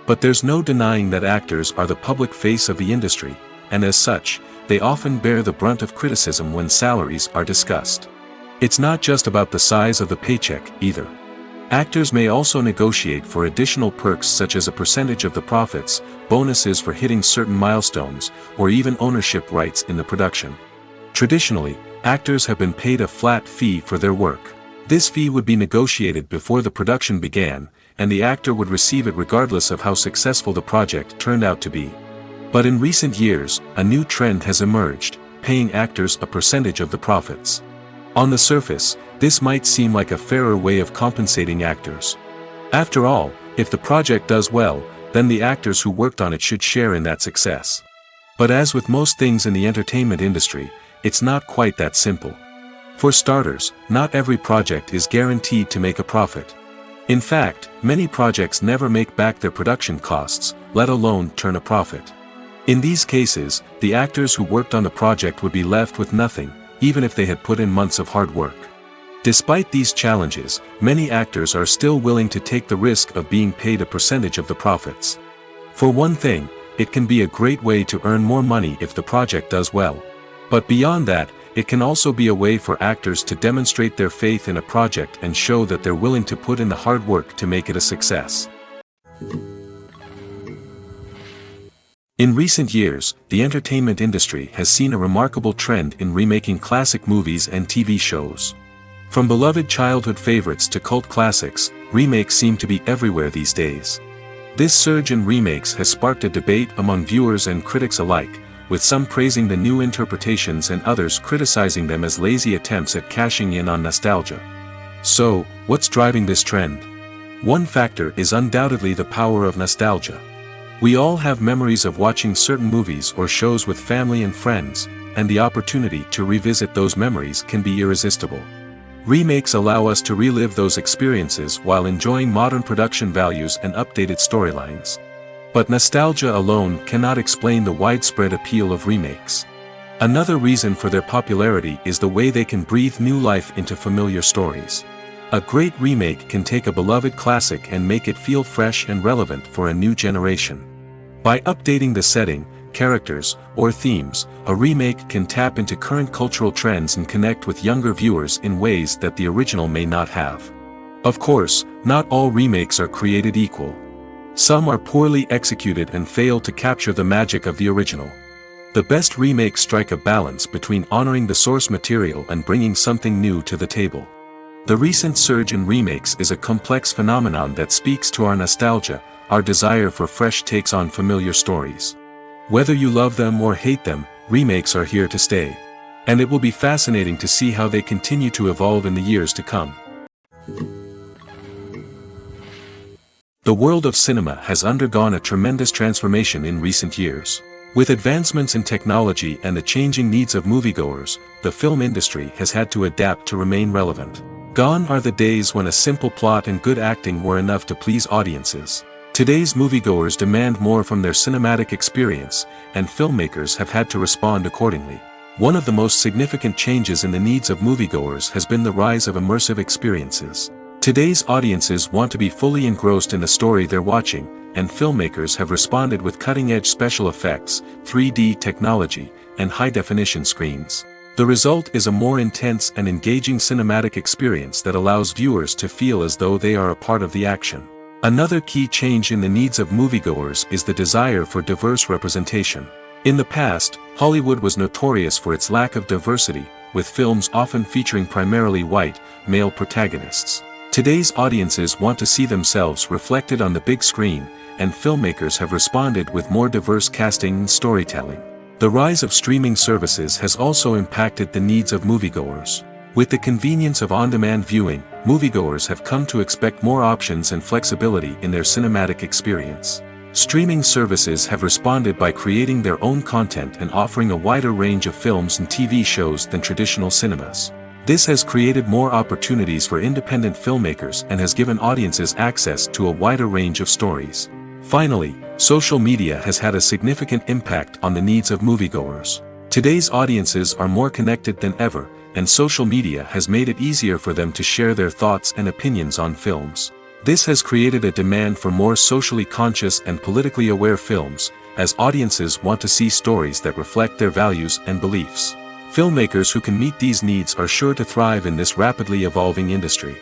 But there's no denying that actors are the public face of the industry, and as such, they often bear the brunt of criticism when salaries are discussed. It's not just about the size of the paycheck, either. Actors may also negotiate for additional perks such as a percentage of the profits, bonuses for hitting certain milestones, or even ownership rights in the production. Traditionally, actors have been paid a flat fee for their work. This fee would be negotiated before the production began, and the actor would receive it regardless of how successful the project turned out to be. But in recent years, a new trend has emerged, paying actors a percentage of the profits. On the surface, this might seem like a fairer way of compensating actors. After all, if the project does well, then the actors who worked on it should share in that success. But as with most things in the entertainment industry, it's not quite that simple. For starters, not every project is guaranteed to make a profit. In fact, many projects never make back their production costs, let alone turn a profit. In these cases, the actors who worked on the project would be left with nothing, even if they had put in months of hard work. Despite these challenges, many actors are still willing to take the risk of being paid a percentage of the profits. For one thing, it can be a great way to earn more money if the project does well. But beyond that, it can also be a way for actors to demonstrate their faith in a project and show that they're willing to put in the hard work to make it a success. In recent years, the entertainment industry has seen a remarkable trend in remaking classic movies and TV shows. From beloved childhood favorites to cult classics, remakes seem to be everywhere these days. This surge in remakes has sparked a debate among viewers and critics alike, with some praising the new interpretations and others criticizing them as lazy attempts at cashing in on nostalgia. So, what's driving this trend? One factor is undoubtedly the power of nostalgia. We all have memories of watching certain movies or shows with family and friends, and the opportunity to revisit those memories can be irresistible. Remakes allow us to relive those experiences while enjoying modern production values and updated storylines. But nostalgia alone cannot explain the widespread appeal of remakes. Another reason for their popularity is the way they can breathe new life into familiar stories. A great remake can take a beloved classic and make it feel fresh and relevant for a new generation. By updating the setting, characters, or themes, a remake can tap into current cultural trends and connect with younger viewers in ways that the original may not have. Of course, not all remakes are created equal. Some are poorly executed and fail to capture the magic of the original. The best remakes strike a balance between honoring the source material and bringing something new to the table. The recent surge in remakes is a complex phenomenon that speaks to our nostalgia, our desire for fresh takes on familiar stories. Whether you love them or hate them, remakes are here to stay. And it will be fascinating to see how they continue to evolve in the years to come. The world of cinema has undergone a tremendous transformation in recent years. With advancements in technology and the changing needs of moviegoers, the film industry has had to adapt to remain relevant. Gone are the days when a simple plot and good acting were enough to please audiences. Today's moviegoers demand more from their cinematic experience, and filmmakers have had to respond accordingly. One of the most significant changes in the needs of moviegoers has been the rise of immersive experiences. Today's audiences want to be fully engrossed in the story they're watching, and filmmakers have responded with cutting-edge special effects, 3D technology, and high-definition screens. The result is a more intense and engaging cinematic experience that allows viewers to feel as though they are a part of the action. Another key change in the needs of moviegoers is the desire for diverse representation. In the past, Hollywood was notorious for its lack of diversity, with films often featuring primarily white, male protagonists. Today's audiences want to see themselves reflected on the big screen, and filmmakers have responded with more diverse casting and storytelling. The rise of streaming services has also impacted the needs of moviegoers. With the convenience of on-demand viewing, moviegoers have come to expect more options and flexibility in their cinematic experience. Streaming services have responded by creating their own content and offering a wider range of films and TV shows than traditional cinemas. This has created more opportunities for independent filmmakers and has given audiences access to a wider range of stories. Finally, social media has had a significant impact on the needs of moviegoers. Today's audiences are more connected than ever, and social media has made it easier for them to share their thoughts and opinions on films. This has created a demand for more socially conscious and politically aware films, as audiences want to see stories that reflect their values and beliefs. Filmmakers who can meet these needs are sure to thrive in this rapidly evolving industry.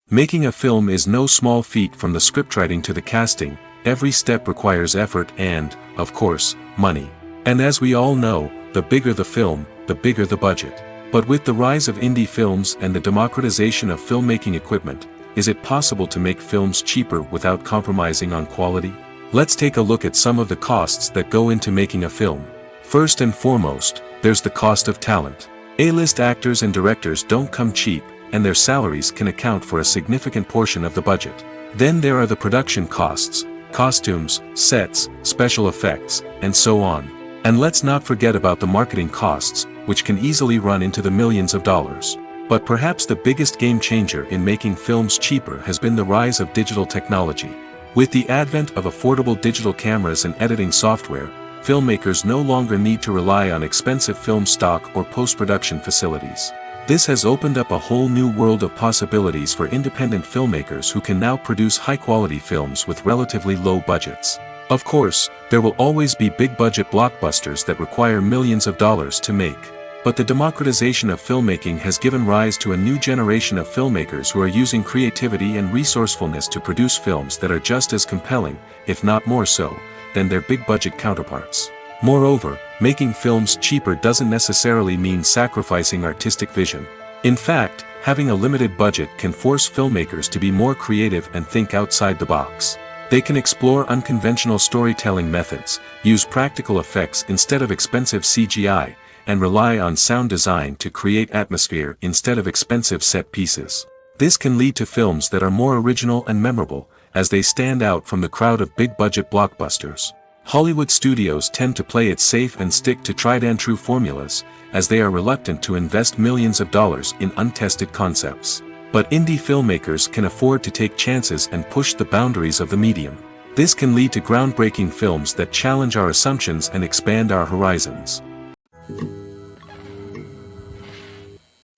Making a film is no small feat. From the scriptwriting to the casting, every step requires effort and, of course, money. And as we all know, the bigger the film, the bigger the budget. But with the rise of indie films and the democratization of filmmaking equipment, is it possible to make films cheaper without compromising on quality? Let's take a look at some of the costs that go into making a film. First and foremost, there's the cost of talent. A-list actors and directors don't come cheap, and their salaries can account for a significant portion of the budget. Then there are the production costs, costumes, sets, special effects, and so on. And let's not forget about the marketing costs, which can easily run into the millions of dollars. But perhaps the biggest game changer in making films cheaper has been the rise of digital technology. With the advent of affordable digital cameras and editing software, filmmakers no longer need to rely on expensive film stock or post-production facilities. This has opened up a whole new world of possibilities for independent filmmakers who can now produce high-quality films with relatively low budgets. Of course, there will always be big-budget blockbusters that require millions of dollars to make. But the democratization of filmmaking has given rise to a new generation of filmmakers who are using creativity and resourcefulness to produce films that are just as compelling, if not more so, than their big-budget counterparts. Moreover, making films cheaper doesn't necessarily mean sacrificing artistic vision. In fact, having a limited budget can force filmmakers to be more creative and think outside the box. They can explore unconventional storytelling methods, use practical effects instead of expensive CGI, and rely on sound design to create atmosphere instead of expensive set pieces. This can lead to films that are more original and memorable, as they stand out from the crowd of big-budget blockbusters. Hollywood studios tend to play it safe and stick to tried-and-true formulas, as they are reluctant to invest millions of dollars in untested concepts. But indie filmmakers can afford to take chances and push the boundaries of the medium. This can lead to groundbreaking films that challenge our assumptions and expand our horizons.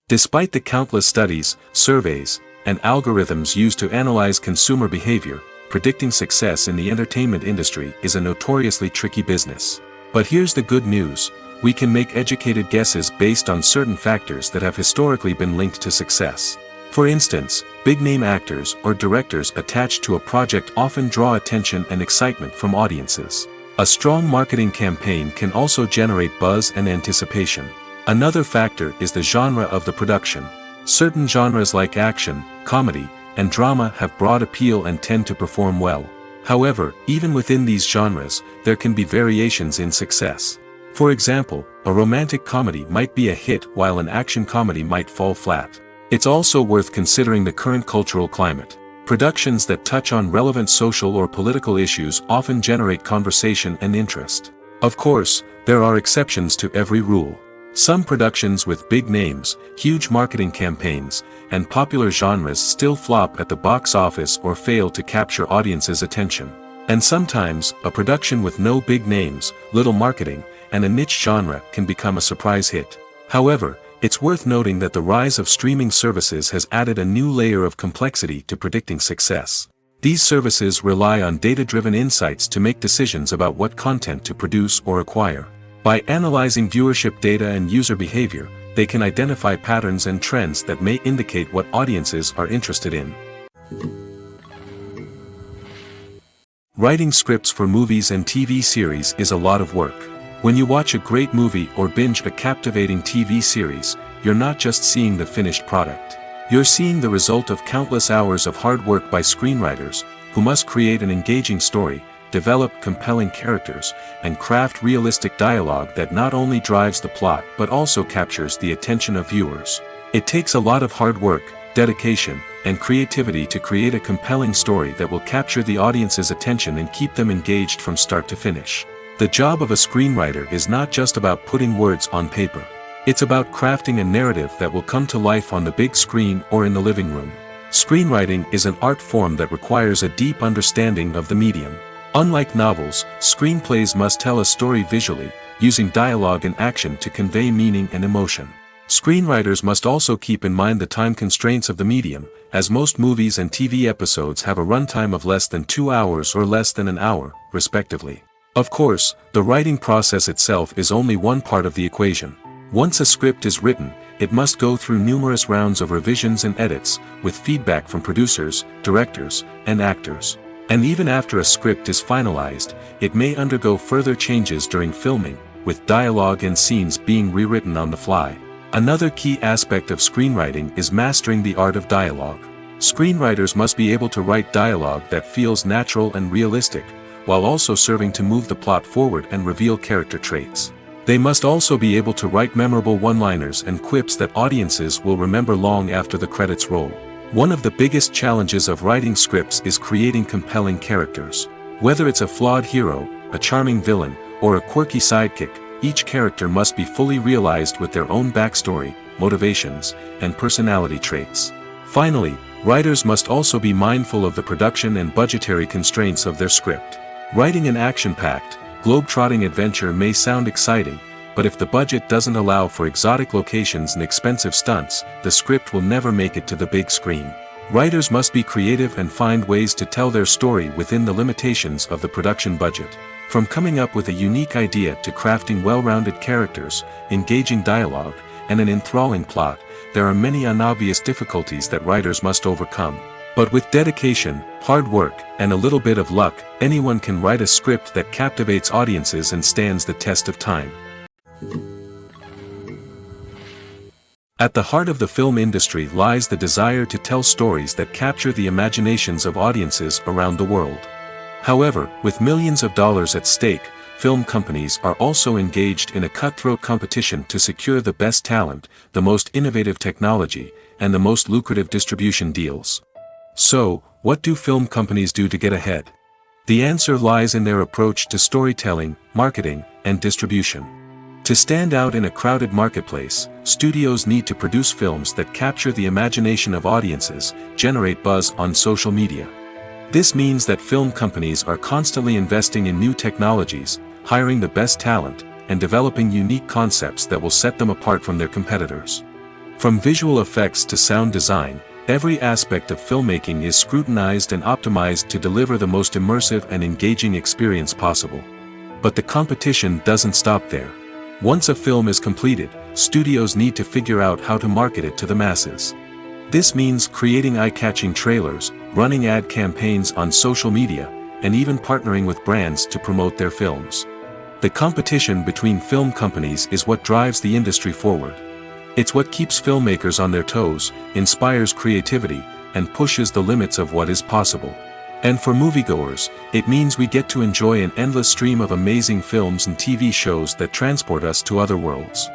Despite the countless studies, surveys, and algorithms used to analyze consumer behavior, predicting success in the entertainment industry is a notoriously tricky business. But here's the good news: we can make educated guesses based on certain factors that have historically been linked to success. For instance, big-name actors or directors attached to a project often draw attention and excitement from audiences. A strong marketing campaign can also generate buzz and anticipation. Another factor is the genre of the production. Certain genres like action, comedy, and drama have broad appeal and tend to perform well. However, even within these genres, there can be variations in success. For example, a romantic comedy might be a hit while an action comedy might fall flat. It's also worth considering the current cultural climate. Productions that touch on relevant social or political issues often generate conversation and interest. Of course, there are exceptions to every rule. Some productions with big names, huge marketing campaigns, and popular genres still flop at the box office or fail to capture audiences' attention. And sometimes, a production with no big names, little marketing, and a niche genre can become a surprise hit. However, it's worth noting that the rise of streaming services has added a new layer of complexity to predicting success. These services rely on data-driven insights to make decisions about what content to produce or acquire. By analyzing viewership data and user behavior, they can identify patterns and trends that may indicate what audiences are interested in. Writing scripts for movies and TV series is a lot of work. When you watch a great movie or binge a captivating TV series, you're not just seeing the finished product. You're seeing the result of countless hours of hard work by screenwriters, who must create an engaging story, develop compelling characters, and craft realistic dialogue that not only drives the plot but also captures the attention of viewers. It takes a lot of hard work, dedication, and creativity to create a compelling story that will capture the audience's attention and keep them engaged from start to finish. The job of a screenwriter is not just about putting words on paper. It's about crafting a narrative that will come to life on the big screen or in the living room. Screenwriting is an art form that requires a deep understanding of the medium. Unlike novels, screenplays must tell a story visually, using dialogue and action to convey meaning and emotion. Screenwriters must also keep in mind the time constraints of the medium, as most movies and TV episodes have a runtime of less than 2 hours or less than an hour, respectively. Of course, the writing process itself is only one part of the equation. Once a script is written, it must go through numerous rounds of revisions and edits, with feedback from producers, directors, and actors. And even after a script is finalized, it may undergo further changes during filming, with dialogue and scenes being rewritten on the fly. Another key aspect of screenwriting is mastering the art of dialogue. Screenwriters must be able to write dialogue that feels natural and realistic, while also serving to move the plot forward and reveal character traits. They must also be able to write memorable one-liners and quips that audiences will remember long after the credits roll. One of the biggest challenges of writing scripts is creating compelling characters. Whether it's a flawed hero, a charming villain, or a quirky sidekick, each character must be fully realized with their own backstory, motivations, and personality traits. Finally, writers must also be mindful of the production and budgetary constraints of their script. Writing an action-packed, globe-trotting adventure may sound exciting, but if the budget doesn't allow for exotic locations and expensive stunts, the script will never make it to the big screen. Writers must be creative and find ways to tell their story within the limitations of the production budget. From coming up with a unique idea to crafting well-rounded characters, engaging dialogue, and an enthralling plot, there are many unobvious difficulties that writers must overcome. But with dedication, hard work, and a little bit of luck, anyone can write a script that captivates audiences and stands the test of time. At the heart of the film industry lies the desire to tell stories that capture the imaginations of audiences around the world. However, with millions of dollars at stake, film companies are also engaged in a cutthroat competition to secure the best talent, the most innovative technology, and the most lucrative distribution deals. So, what do film companies do to get ahead? The answer lies in their approach to storytelling, marketing, and distribution. To stand out in a crowded marketplace, studios need to produce films that capture the imagination of audiences, generate buzz on social media. This means that film companies are constantly investing in new technologies, hiring the best talent, and developing unique concepts that will set them apart from their competitors. From visual effects to sound design, every aspect of filmmaking is scrutinized and optimized to deliver the most immersive and engaging experience possible. But the competition doesn't stop there. Once a film is completed, studios need to figure out how to market it to the masses. This means creating eye-catching trailers, running ad campaigns on social media, and even partnering with brands to promote their films. The competition between film companies is what drives the industry forward. It's what keeps filmmakers on their toes, inspires creativity, and pushes the limits of what is possible. And for moviegoers, it means we get to enjoy an endless stream of amazing films and TV shows that transport us to other worlds.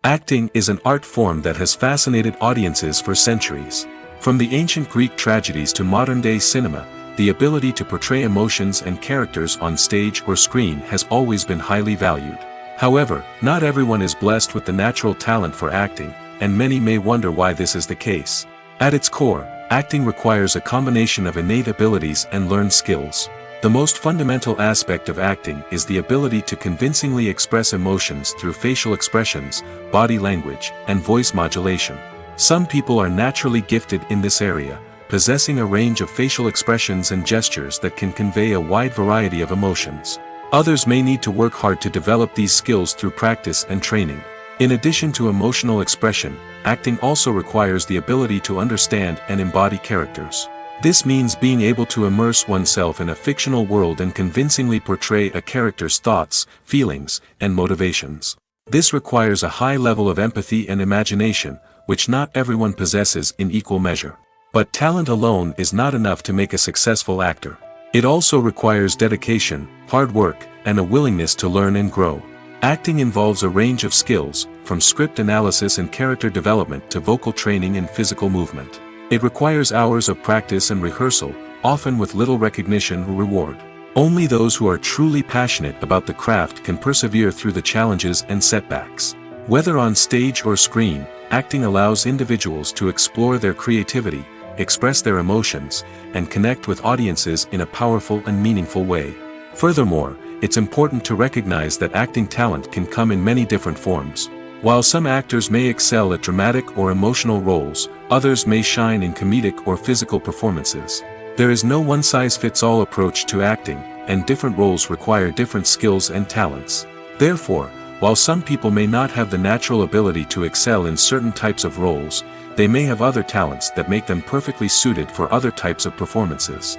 Acting is an art form that has fascinated audiences for centuries. From the ancient Greek tragedies to modern-day cinema, the ability to portray emotions and characters on stage or screen has always been highly valued. However, not everyone is blessed with the natural talent for acting, and many may wonder why this is the case. At its core, acting requires a combination of innate abilities and learned skills. The most fundamental aspect of acting is the ability to convincingly express emotions through facial expressions, body language, and voice modulation. Some people are naturally gifted in this area, possessing a range of facial expressions and gestures that can convey a wide variety of emotions. Others may need to work hard to develop these skills through practice and training. In addition to emotional expression, acting also requires the ability to understand and embody characters. This means being able to immerse oneself in a fictional world and convincingly portray a character's thoughts, feelings, and motivations. This requires a high level of empathy and imagination, which not everyone possesses in equal measure. But talent alone is not enough to make a successful actor. It also requires dedication, hard work, and a willingness to learn and grow. Acting involves a range of skills, from script analysis and character development to vocal training and physical movement. It requires hours of practice and rehearsal, often with little recognition or reward. Only those who are truly passionate about the craft can persevere through the challenges and setbacks. Whether on stage or screen, acting allows individuals to explore their creativity, express their emotions, and connect with audiences in a powerful and meaningful way. Furthermore, it's important to recognize that acting talent can come in many different forms. While some actors may excel at dramatic or emotional roles, others may shine in comedic or physical performances. There is no one-size-fits-all approach to acting, and different roles require different skills and talents. Therefore, while some people may not have the natural ability to excel in certain types of roles, they may have other talents that make them perfectly suited for other types of performances.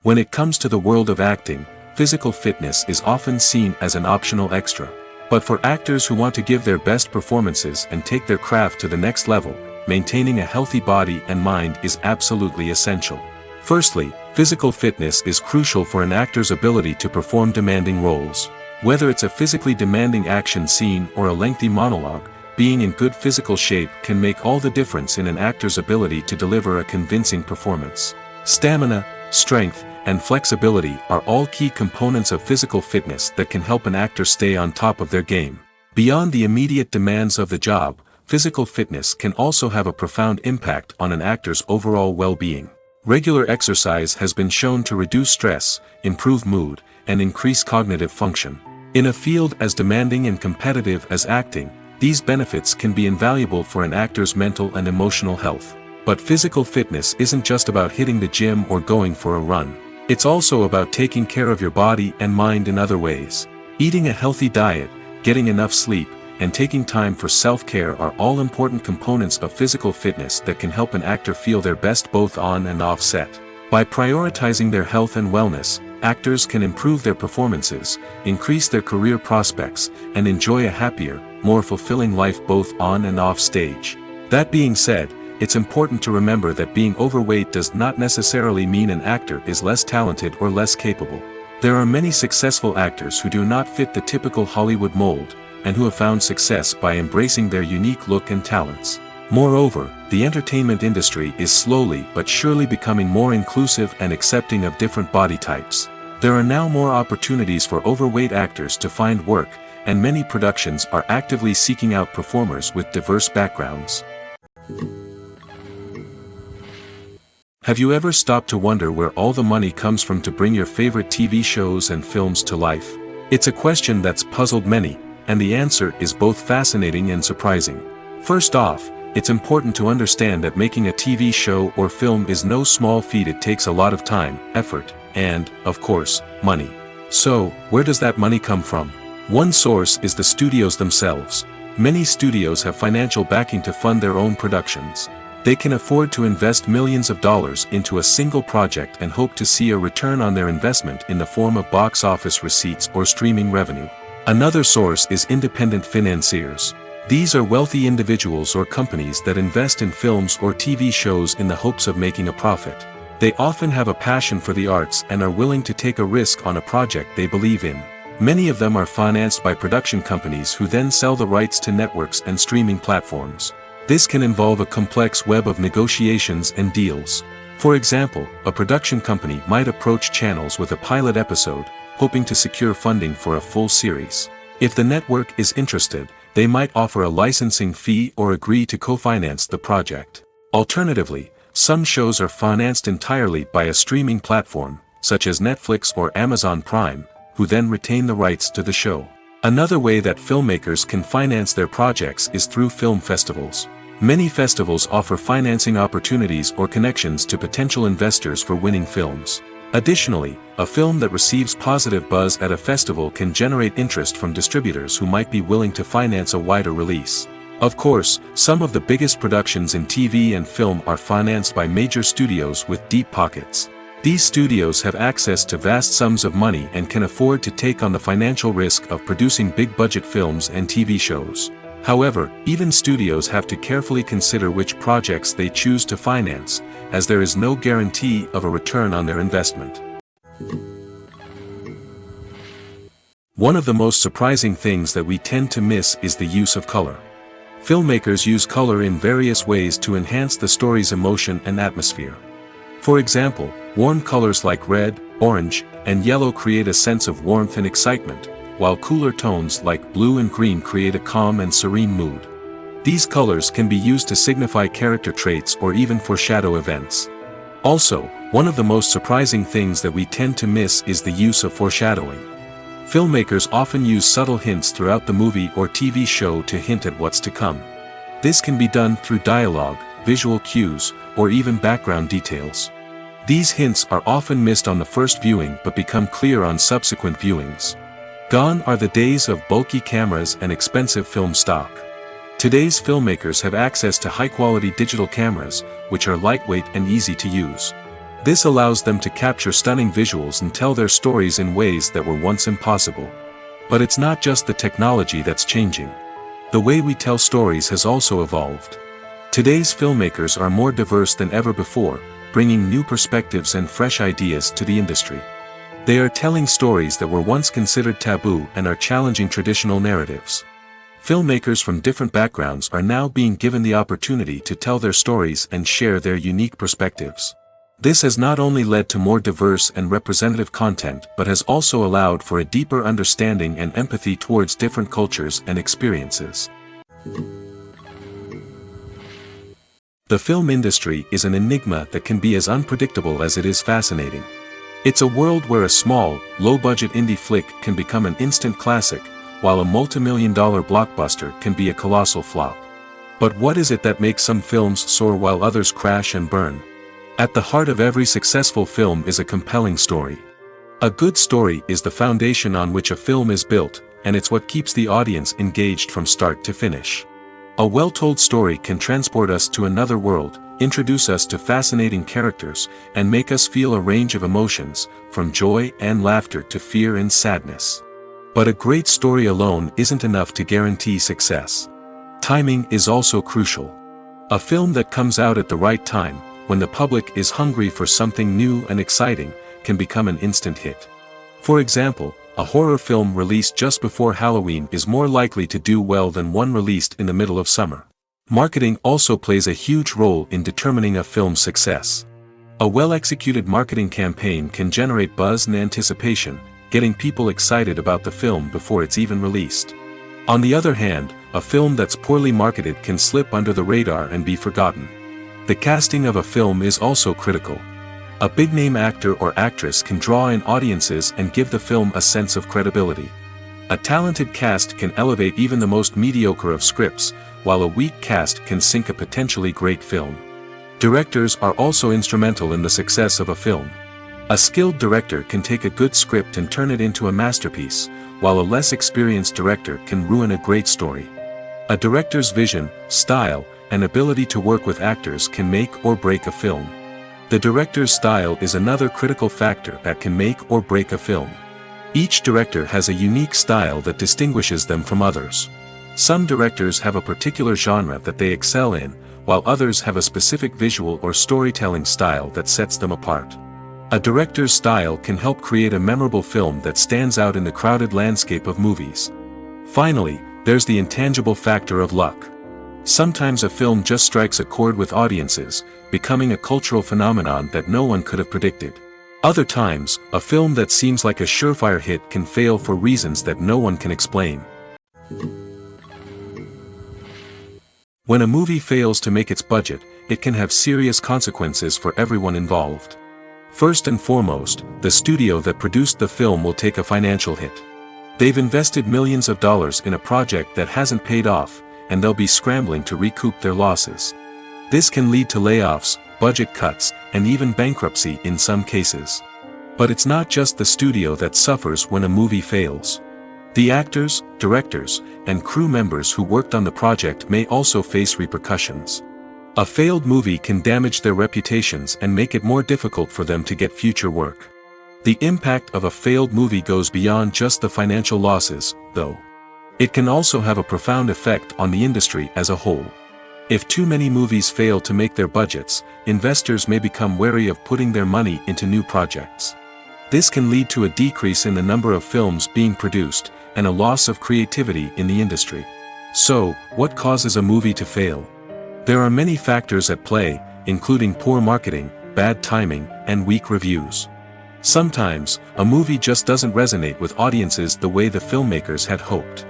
When it comes to the world of acting, physical fitness is often seen as an optional extra. But for actors who want to give their best performances and take their craft to the next level, maintaining a healthy body and mind is absolutely essential. Firstly, Physical fitness is crucial for an actor's ability to perform demanding roles. Whether it's a physically demanding action scene or a lengthy monologue, being in good physical shape can make all the difference in an actor's ability to deliver a convincing performance. Stamina, strength, and flexibility are all key components of physical fitness that can help an actor stay on top of their game. Beyond the immediate demands of the job, physical fitness can also have a profound impact on an actor's overall well-being. Regular exercise has been shown to reduce stress, improve mood, and increase cognitive function. In a field as demanding and competitive as acting, these benefits can be invaluable for an actor's mental and emotional health. But physical fitness isn't just about hitting the gym or going for a run. It's also about taking care of your body and mind in other ways. Eating a healthy diet, getting enough sleep, and taking time for self-care are all important components of physical fitness that can help an actor feel their best both on and off set. By prioritizing their health and wellness, actors can improve their performances, increase their career prospects, and enjoy a happier, more fulfilling life both on and off stage. That being said, it's important to remember that being overweight does not necessarily mean an actor is less talented or less capable. There are many successful actors who do not fit the typical Hollywood mold, and who have found success by embracing their unique look and talents. Moreover, the entertainment industry is slowly but surely becoming more inclusive and accepting of different body types. There are now more opportunities for overweight actors to find work, and many productions are actively seeking out performers with diverse backgrounds. Have you ever stopped to wonder where all the money comes from to bring your favorite TV shows and films to life? It's a question that's puzzled many, and the answer is both fascinating and surprising. First off, it's important to understand that making a TV show or film is no small feat. It takes a lot of time, effort, and, of course, money. So, where does that money come from? One source is the studios themselves. Many studios have financial backing to fund their own productions. They can afford to invest millions of dollars into a single project and hope to see a return on their investment in the form of box office receipts or streaming revenue. Another source is independent financiers. These are wealthy individuals or companies that invest in films or TV shows in the hopes of making a profit. They often have a passion for the arts and are willing to take a risk on a project they believe in. Many of them are financed by production companies who then sell the rights to networks and streaming platforms. This can involve a complex web of negotiations and deals. For example, a production company might approach channels with a pilot episode, hoping to secure funding for a full series. If the network is interested, they might offer a licensing fee or agree to co-finance the project. Alternatively, some shows are financed entirely by a streaming platform, such as Netflix or Amazon Prime, who then retain the rights to the show. Another way that filmmakers can finance their projects is through film festivals. Many festivals offer financing opportunities or connections to potential investors for winning films. Additionally, a film that receives positive buzz at a festival can generate interest from distributors who might be willing to finance a wider release. Of course, some of the biggest productions in TV and film are financed by major studios with deep pockets. These studios have access to vast sums of money and can afford to take on the financial risk of producing big-budget films and TV shows. However, even studios have to carefully consider which projects they choose to finance, as there is no guarantee of a return on their investment. One of the most surprising things that we tend to miss is the use of color. Filmmakers use color in various ways to enhance the story's emotion and atmosphere. For example, warm colors like red, orange, and yellow create a sense of warmth and excitement, while cooler tones like blue and green create a calm and serene mood. These colors can be used to signify character traits or even foreshadow events. Also, one of the most surprising things that we tend to miss is the use of foreshadowing. Filmmakers often use subtle hints throughout the movie or TV show to hint at what's to come. This can be done through dialogue, visual cues, or even background details. These hints are often missed on the first viewing but become clear on subsequent viewings. Gone are the days of bulky cameras and expensive film stock. Today's filmmakers have access to high-quality digital cameras, which are lightweight and easy to use. This allows them to capture stunning visuals and tell their stories in ways that were once impossible. But it's not just the technology that's changing. The way we tell stories has also evolved. Today's filmmakers are more diverse than ever before, bringing new perspectives and fresh ideas to the industry. They are telling stories that were once considered taboo and are challenging traditional narratives. Filmmakers from different backgrounds are now being given the opportunity to tell their stories and share their unique perspectives. This has not only led to more diverse and representative content but has also allowed for a deeper understanding and empathy towards different cultures and experiences. The film industry is an enigma that can be as unpredictable as it is fascinating. It's a world where a small, low-budget indie flick can become an instant classic, while a multi-million-dollar blockbuster can be a colossal flop. But what is it that makes some films soar while others crash and burn? At the heart of every successful film is a compelling story. A good story is the foundation on which a film is built, and it's what keeps the audience engaged from start to finish. A well-told story can transport us to another world, introduce us to fascinating characters, and make us feel a range of emotions, from joy and laughter to fear and sadness. But a great story alone isn't enough to guarantee success. Timing is also crucial. A film that comes out at the right time, when the public is hungry for something new and exciting, can become an instant hit. For example, a horror film released just before Halloween is more likely to do well than one released in the middle of summer. Marketing also plays a huge role in determining a film's success. A well-executed marketing campaign can generate buzz and anticipation, getting people excited about the film before it's even released. On the other hand, a film that's poorly marketed can slip under the radar and be forgotten. The casting of a film is also critical. A big-name actor or actress can draw in audiences and give the film a sense of credibility. A talented cast can elevate even the most mediocre of scripts, while a weak cast can sink a potentially great film. Directors are also instrumental in the success of a film. A skilled director can take a good script and turn it into a masterpiece, while a less experienced director can ruin a great story. A director's vision, style, and ability to work with actors can make or break a film. The director's style is another critical factor that can make or break a film. Each director has a unique style that distinguishes them from others. Some directors have a particular genre that they excel in, while others have a specific visual or storytelling style that sets them apart. A director's style can help create a memorable film that stands out in the crowded landscape of movies. Finally, there's the intangible factor of luck. Sometimes a film just strikes a chord with audiences, becoming a cultural phenomenon that no one could have predicted. Other times, a film that seems like a surefire hit can fail for reasons that no one can explain. When a movie fails to make its budget, it can have serious consequences for everyone involved. First and foremost, the studio that produced the film will take a financial hit. They've invested millions of dollars in a project that hasn't paid off, and they'll be scrambling to recoup their losses. This can lead to layoffs, budget cuts, and even bankruptcy in some cases. But it's not just the studio that suffers when a movie fails. The actors, directors, and crew members who worked on the project may also face repercussions. A failed movie can damage their reputations and make it more difficult for them to get future work. The impact of a failed movie goes beyond just the financial losses, though. It can also have a profound effect on the industry as a whole. If too many movies fail to make their budgets, investors may become wary of putting their money into new projects. This can lead to a decrease in the number of films being produced, and a loss of creativity in the industry. So, what causes a movie to fail? There are many factors at play, including poor marketing, bad timing, and weak reviews. Sometimes, a movie just doesn't resonate with audiences the way the filmmakers had hoped.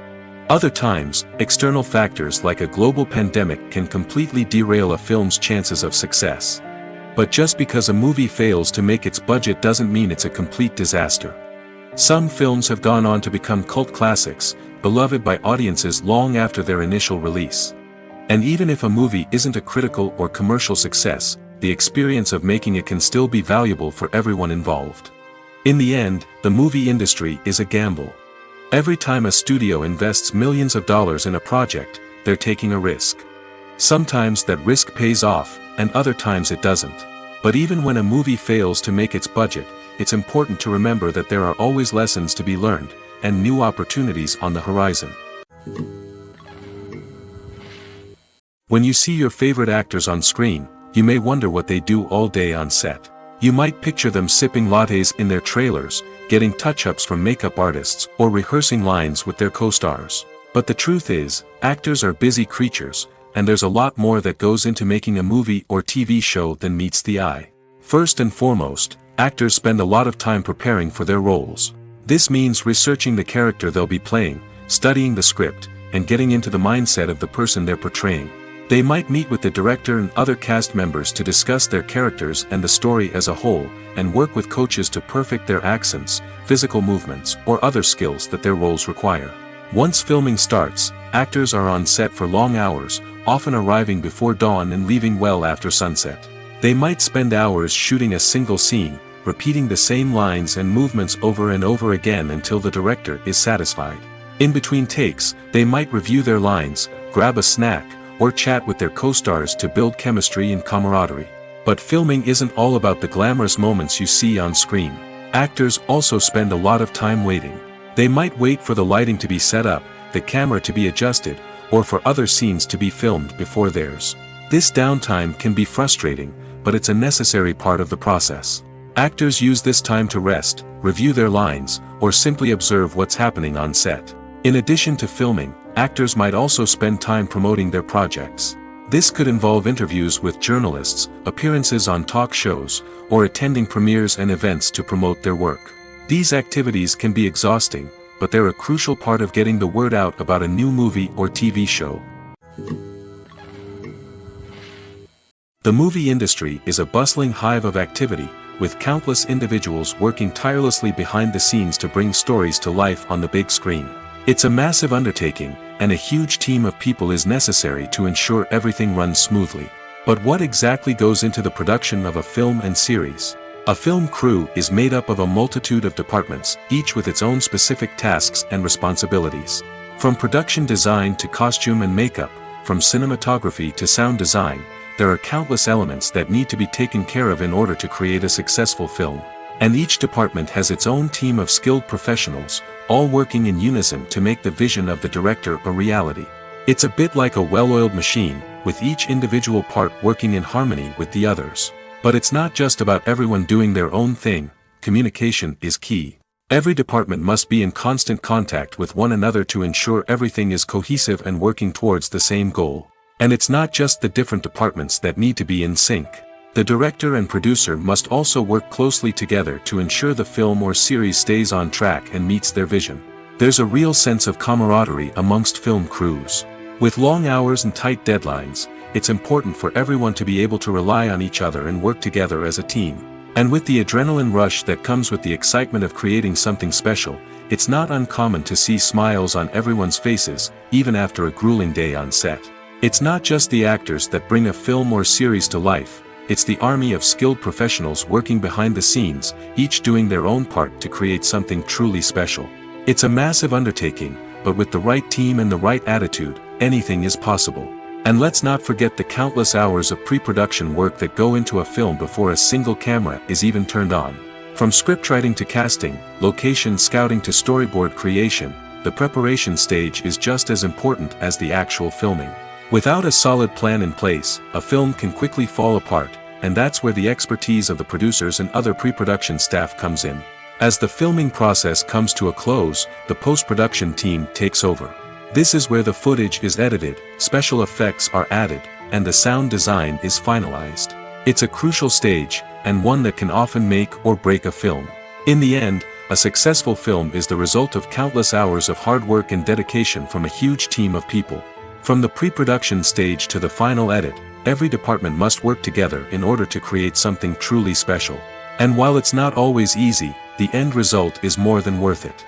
Other times, external factors like a global pandemic can completely derail a film's chances of success. But just because a movie fails to make its budget doesn't mean it's a complete disaster. Some films have gone on to become cult classics, beloved by audiences long after their initial release. And even if a movie isn't a critical or commercial success, the experience of making it can still be valuable for everyone involved. In the end, the movie industry is a gamble. Every time a studio invests millions of dollars in a project, they're taking a risk. Sometimes that risk pays off, and other times it doesn't. But even when a movie fails to make its budget, it's important to remember that there are always lessons to be learned, and new opportunities on the horizon. When you see your favorite actors on screen, you may wonder what they do all day on set. You might picture them sipping lattes in their trailers, getting touch-ups from makeup artists, or rehearsing lines with their co-stars. But the truth is, actors are busy creatures, and there's a lot more that goes into making a movie or TV show than meets the eye. First and foremost, actors spend a lot of time preparing for their roles. This means researching the character they'll be playing, studying the script, and getting into the mindset of the person they're portraying. They might meet with the director and other cast members to discuss their characters and the story as a whole, and work with coaches to perfect their accents, physical movements, or other skills that their roles require. Once filming starts, actors are on set for long hours, often arriving before dawn and leaving well after sunset. They might spend hours shooting a single scene, repeating the same lines and movements over and over again until the director is satisfied. In between takes, they might review their lines, grab a snack, or chat with their co-stars to build chemistry and camaraderie. But filming isn't all about the glamorous moments you see on screen. Actors also spend a lot of time waiting. They might wait for the lighting to be set up, the camera to be adjusted, or for other scenes to be filmed before theirs. This downtime can be frustrating, but it's a necessary part of the process. Actors use this time to rest, review their lines, or simply observe what's happening on set. In addition to filming, actors might also spend time promoting their projects. This could involve interviews with journalists, appearances on talk shows, or attending premieres and events to promote their work. These activities can be exhausting, but they're a crucial part of getting the word out about a new movie or TV show. The movie industry is a bustling hive of activity, with countless individuals working tirelessly behind the scenes to bring stories to life on the big screen. It's a massive undertaking, and a huge team of people is necessary to ensure everything runs smoothly. But what exactly goes into the production of a film and series? A film crew is made up of a multitude of departments, each with its own specific tasks and responsibilities. From production design to costume and makeup, from cinematography to sound design, there are countless elements that need to be taken care of in order to create a successful film. And each department has its own team of skilled professionals, all working in unison to make the vision of the director a reality. It's a bit like a well-oiled machine, with each individual part working in harmony with the others. But it's not just about everyone doing their own thing. Communication is key. Every department must be in constant contact with one another to ensure everything is cohesive and working towards the same goal. And it's not just the different departments that need to be in sync. The director and producer must also work closely together to ensure the film or series stays on track and meets their vision. There's a real sense of camaraderie amongst film crews. With long hours and tight deadlines, it's important for everyone to be able to rely on each other and work together as a team. And with the adrenaline rush that comes with the excitement of creating something special, it's not uncommon to see smiles on everyone's faces, even after a grueling day on set. It's not just the actors that bring a film or series to life. It's the army of skilled professionals working behind the scenes, each doing their own part to create something truly special. It's a massive undertaking, but with the right team and the right attitude, anything is possible. And let's not forget the countless hours of pre-production work that go into a film before a single camera is even turned on. From scriptwriting to casting, location scouting to storyboard creation, the preparation stage is just as important as the actual filming. Without a solid plan in place, a film can quickly fall apart, and that's where the expertise of the producers and other pre-production staff comes in. As the filming process comes to a close, the post-production team takes over. This is where the footage is edited, special effects are added, and the sound design is finalized. It's a crucial stage, and one that can often make or break a film. In the end, a successful film is the result of countless hours of hard work and dedication from a huge team of people. From the pre-production stage to the final edit, every department must work together in order to create something truly special. And while it's not always easy, the end result is more than worth it.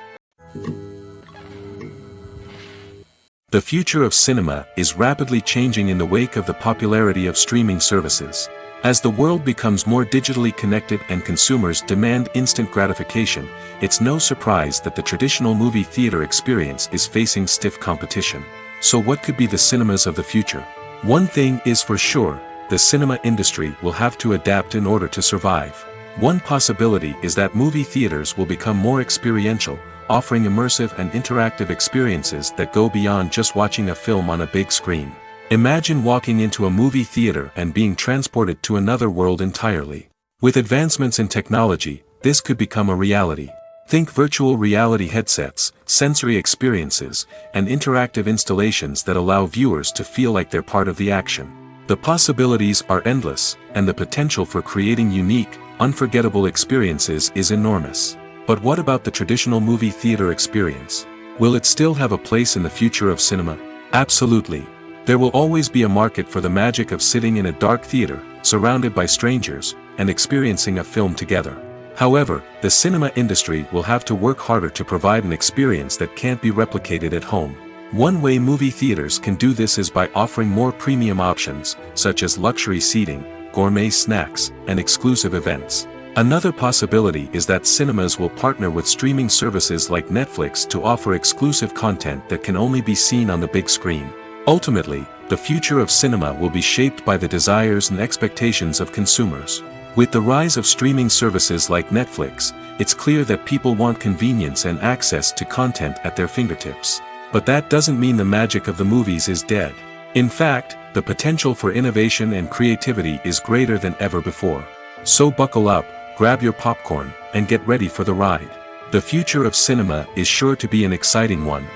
The future of cinema is rapidly changing in the wake of the popularity of streaming services. As the world becomes more digitally connected and consumers demand instant gratification, it's no surprise that the traditional movie theater experience is facing stiff competition. So what could be the cinemas of the future? One thing is for sure, the cinema industry will have to adapt in order to survive. One possibility is that movie theaters will become more experiential, offering immersive and interactive experiences that go beyond just watching a film on a big screen. Imagine walking into a movie theater and being transported to another world entirely. With advancements in technology, this could become a reality. Think virtual reality headsets, sensory experiences, and interactive installations that allow viewers to feel like they're part of the action. The possibilities are endless, and the potential for creating unique, unforgettable experiences is enormous. But what about the traditional movie theater experience? Will it still have a place in the future of cinema? Absolutely. There will always be a market for the magic of sitting in a dark theater, surrounded by strangers, and experiencing a film together. However, the cinema industry will have to work harder to provide an experience that can't be replicated at home. One way movie theaters can do this is by offering more premium options, such as luxury seating, gourmet snacks, and exclusive events. Another possibility is that cinemas will partner with streaming services like Netflix to offer exclusive content that can only be seen on the big screen. Ultimately, the future of cinema will be shaped by the desires and expectations of consumers. With the rise of streaming services like Netflix, it's clear that people want convenience and access to content at their fingertips. But that doesn't mean the magic of the movies is dead. In fact, the potential for innovation and creativity is greater than ever before. So buckle up, grab your popcorn, and get ready for the ride. The future of cinema is sure to be an exciting one.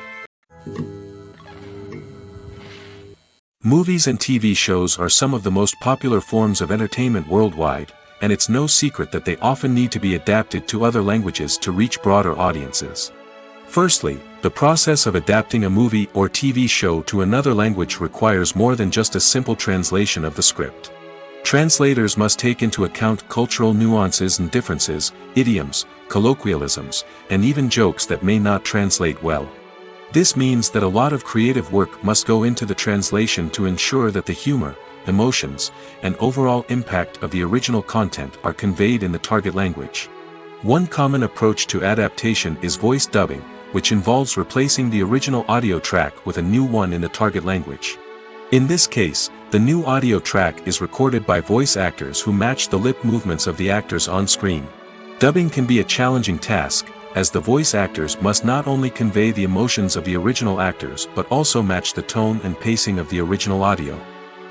Movies and TV shows are some of the most popular forms of entertainment worldwide, and it's no secret that they often need to be adapted to other languages to reach broader audiences. Firstly, the process of adapting a movie or TV show to another language requires more than just a simple translation of the script. Translators must take into account cultural nuances and differences, idioms, colloquialisms, and even jokes that may not translate well. This means that a lot of creative work must go into the translation to ensure that the humor, emotions, and overall impact of the original content are conveyed in the target language. One common approach to adaptation is voice dubbing, which involves replacing the original audio track with a new one in the target language. In this case, the new audio track is recorded by voice actors who match the lip movements of the actors on screen. Dubbing can be a challenging task, as the voice actors must not only convey the emotions of the original actors but also match the tone and pacing of the original audio.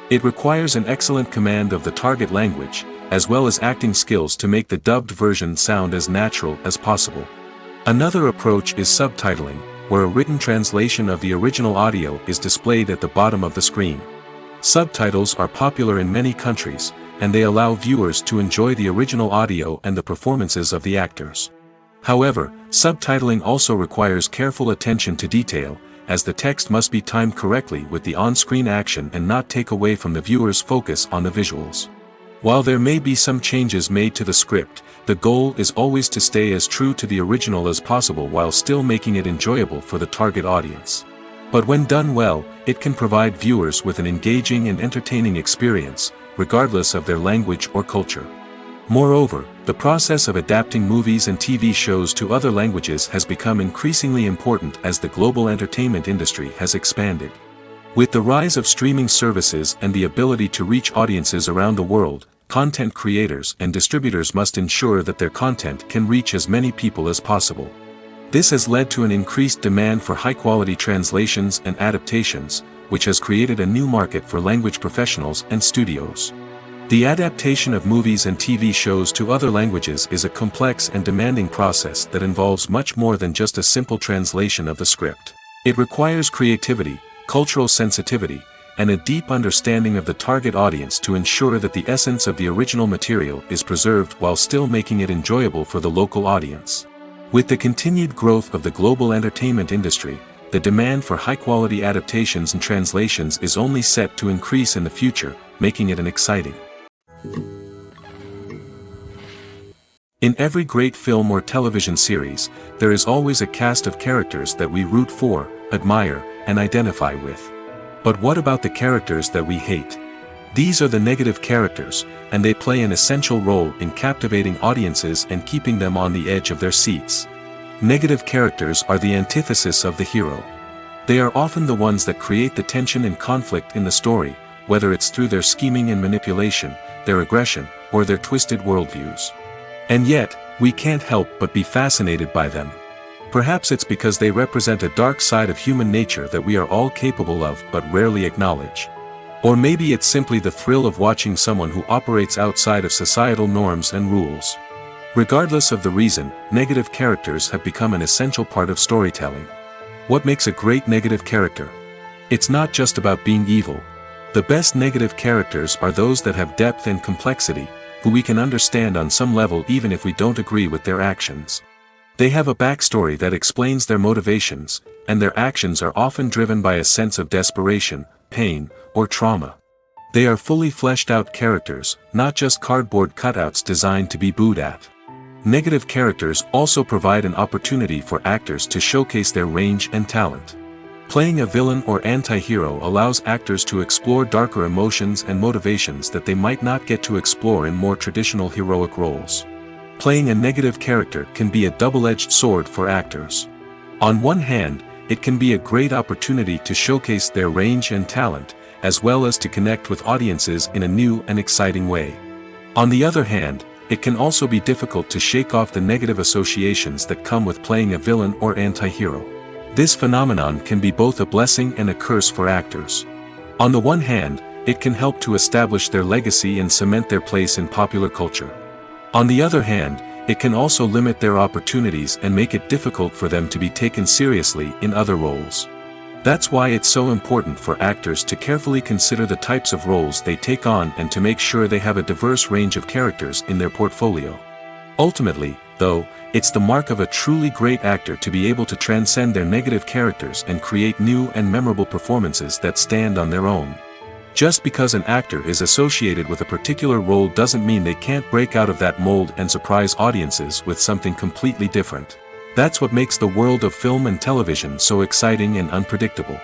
It requires an excellent command of the target language, as well as acting skills to make the dubbed version sound as natural as possible. Another approach is subtitling, where a written translation of the original audio is displayed at the bottom of the screen. Subtitles are popular in many countries, and they allow viewers to enjoy the original audio and the performances of the actors. However, subtitling also requires careful attention to detail, as the text must be timed correctly with the on-screen action and not take away from the viewer's focus on the visuals. While there may be some changes made to the script, the goal is always to stay as true to the original as possible while still making it enjoyable for the target audience. But when done well, it can provide viewers with an engaging and entertaining experience, regardless of their language or culture. Moreover, the process of adapting movies and TV shows to other languages has become increasingly important as the global entertainment industry has expanded. With the rise of streaming services and the ability to reach audiences around the world, content creators and distributors must ensure that their content can reach as many people as possible. This has led to an increased demand for high-quality translations and adaptations, which has created a new market for language professionals and studios. The adaptation of movies and TV shows to other languages is a complex and demanding process that involves much more than just a simple translation of the script. It requires creativity, cultural sensitivity, and a deep understanding of the target audience to ensure that the essence of the original material is preserved while still making it enjoyable for the local audience. With the continued growth of the global entertainment industry, the demand for high-quality adaptations and translations is only set to increase in the future, making it an exciting. In every great film or television series, there is always a cast of characters that we root for, admire, and identify with. But what about the characters that we hate? These are the negative characters, and they play an essential role in captivating audiences and keeping them on the edge of their seats. Negative characters are the antithesis of the hero. They are often the ones that create the tension and conflict in the story, whether it's through their scheming and manipulation, their aggression, or their twisted worldviews. And yet, we can't help but be fascinated by them. Perhaps it's because they represent a dark side of human nature that we are all capable of but rarely acknowledge. Or maybe it's simply the thrill of watching someone who operates outside of societal norms and rules. Regardless of the reason, negative characters have become an essential part of storytelling. What makes a great negative character? It's not just about being evil. The best negative characters are those that have depth and complexity, who we can understand on some level even if we don't agree with their actions. They have a backstory that explains their motivations, and their actions are often driven by a sense of desperation, pain, or trauma. They are fully fleshed out characters, not just cardboard cutouts designed to be booed at. Negative characters also provide an opportunity for actors to showcase their range and talent. Playing a villain or anti-hero allows actors to explore darker emotions and motivations that they might not get to explore in more traditional heroic roles. Playing a negative character can be a double-edged sword for actors. On one hand, it can be a great opportunity to showcase their range and talent, as well as to connect with audiences in a new and exciting way. On the other hand, it can also be difficult to shake off the negative associations that come with playing a villain or anti-hero. This phenomenon can be both a blessing and a curse for actors. On the one hand, it can help to establish their legacy and cement their place in popular culture. On the other hand, it can also limit their opportunities and make it difficult for them to be taken seriously in other roles. That's why it's so important for actors to carefully consider the types of roles they take on and to make sure they have a diverse range of characters in their portfolio. Ultimately, though, it's the mark of a truly great actor to be able to transcend their negative characters and create new and memorable performances that stand on their own. Just because an actor is associated with a particular role doesn't mean they can't break out of that mold and surprise audiences with something completely different. That's what makes the world of film and television so exciting and unpredictable.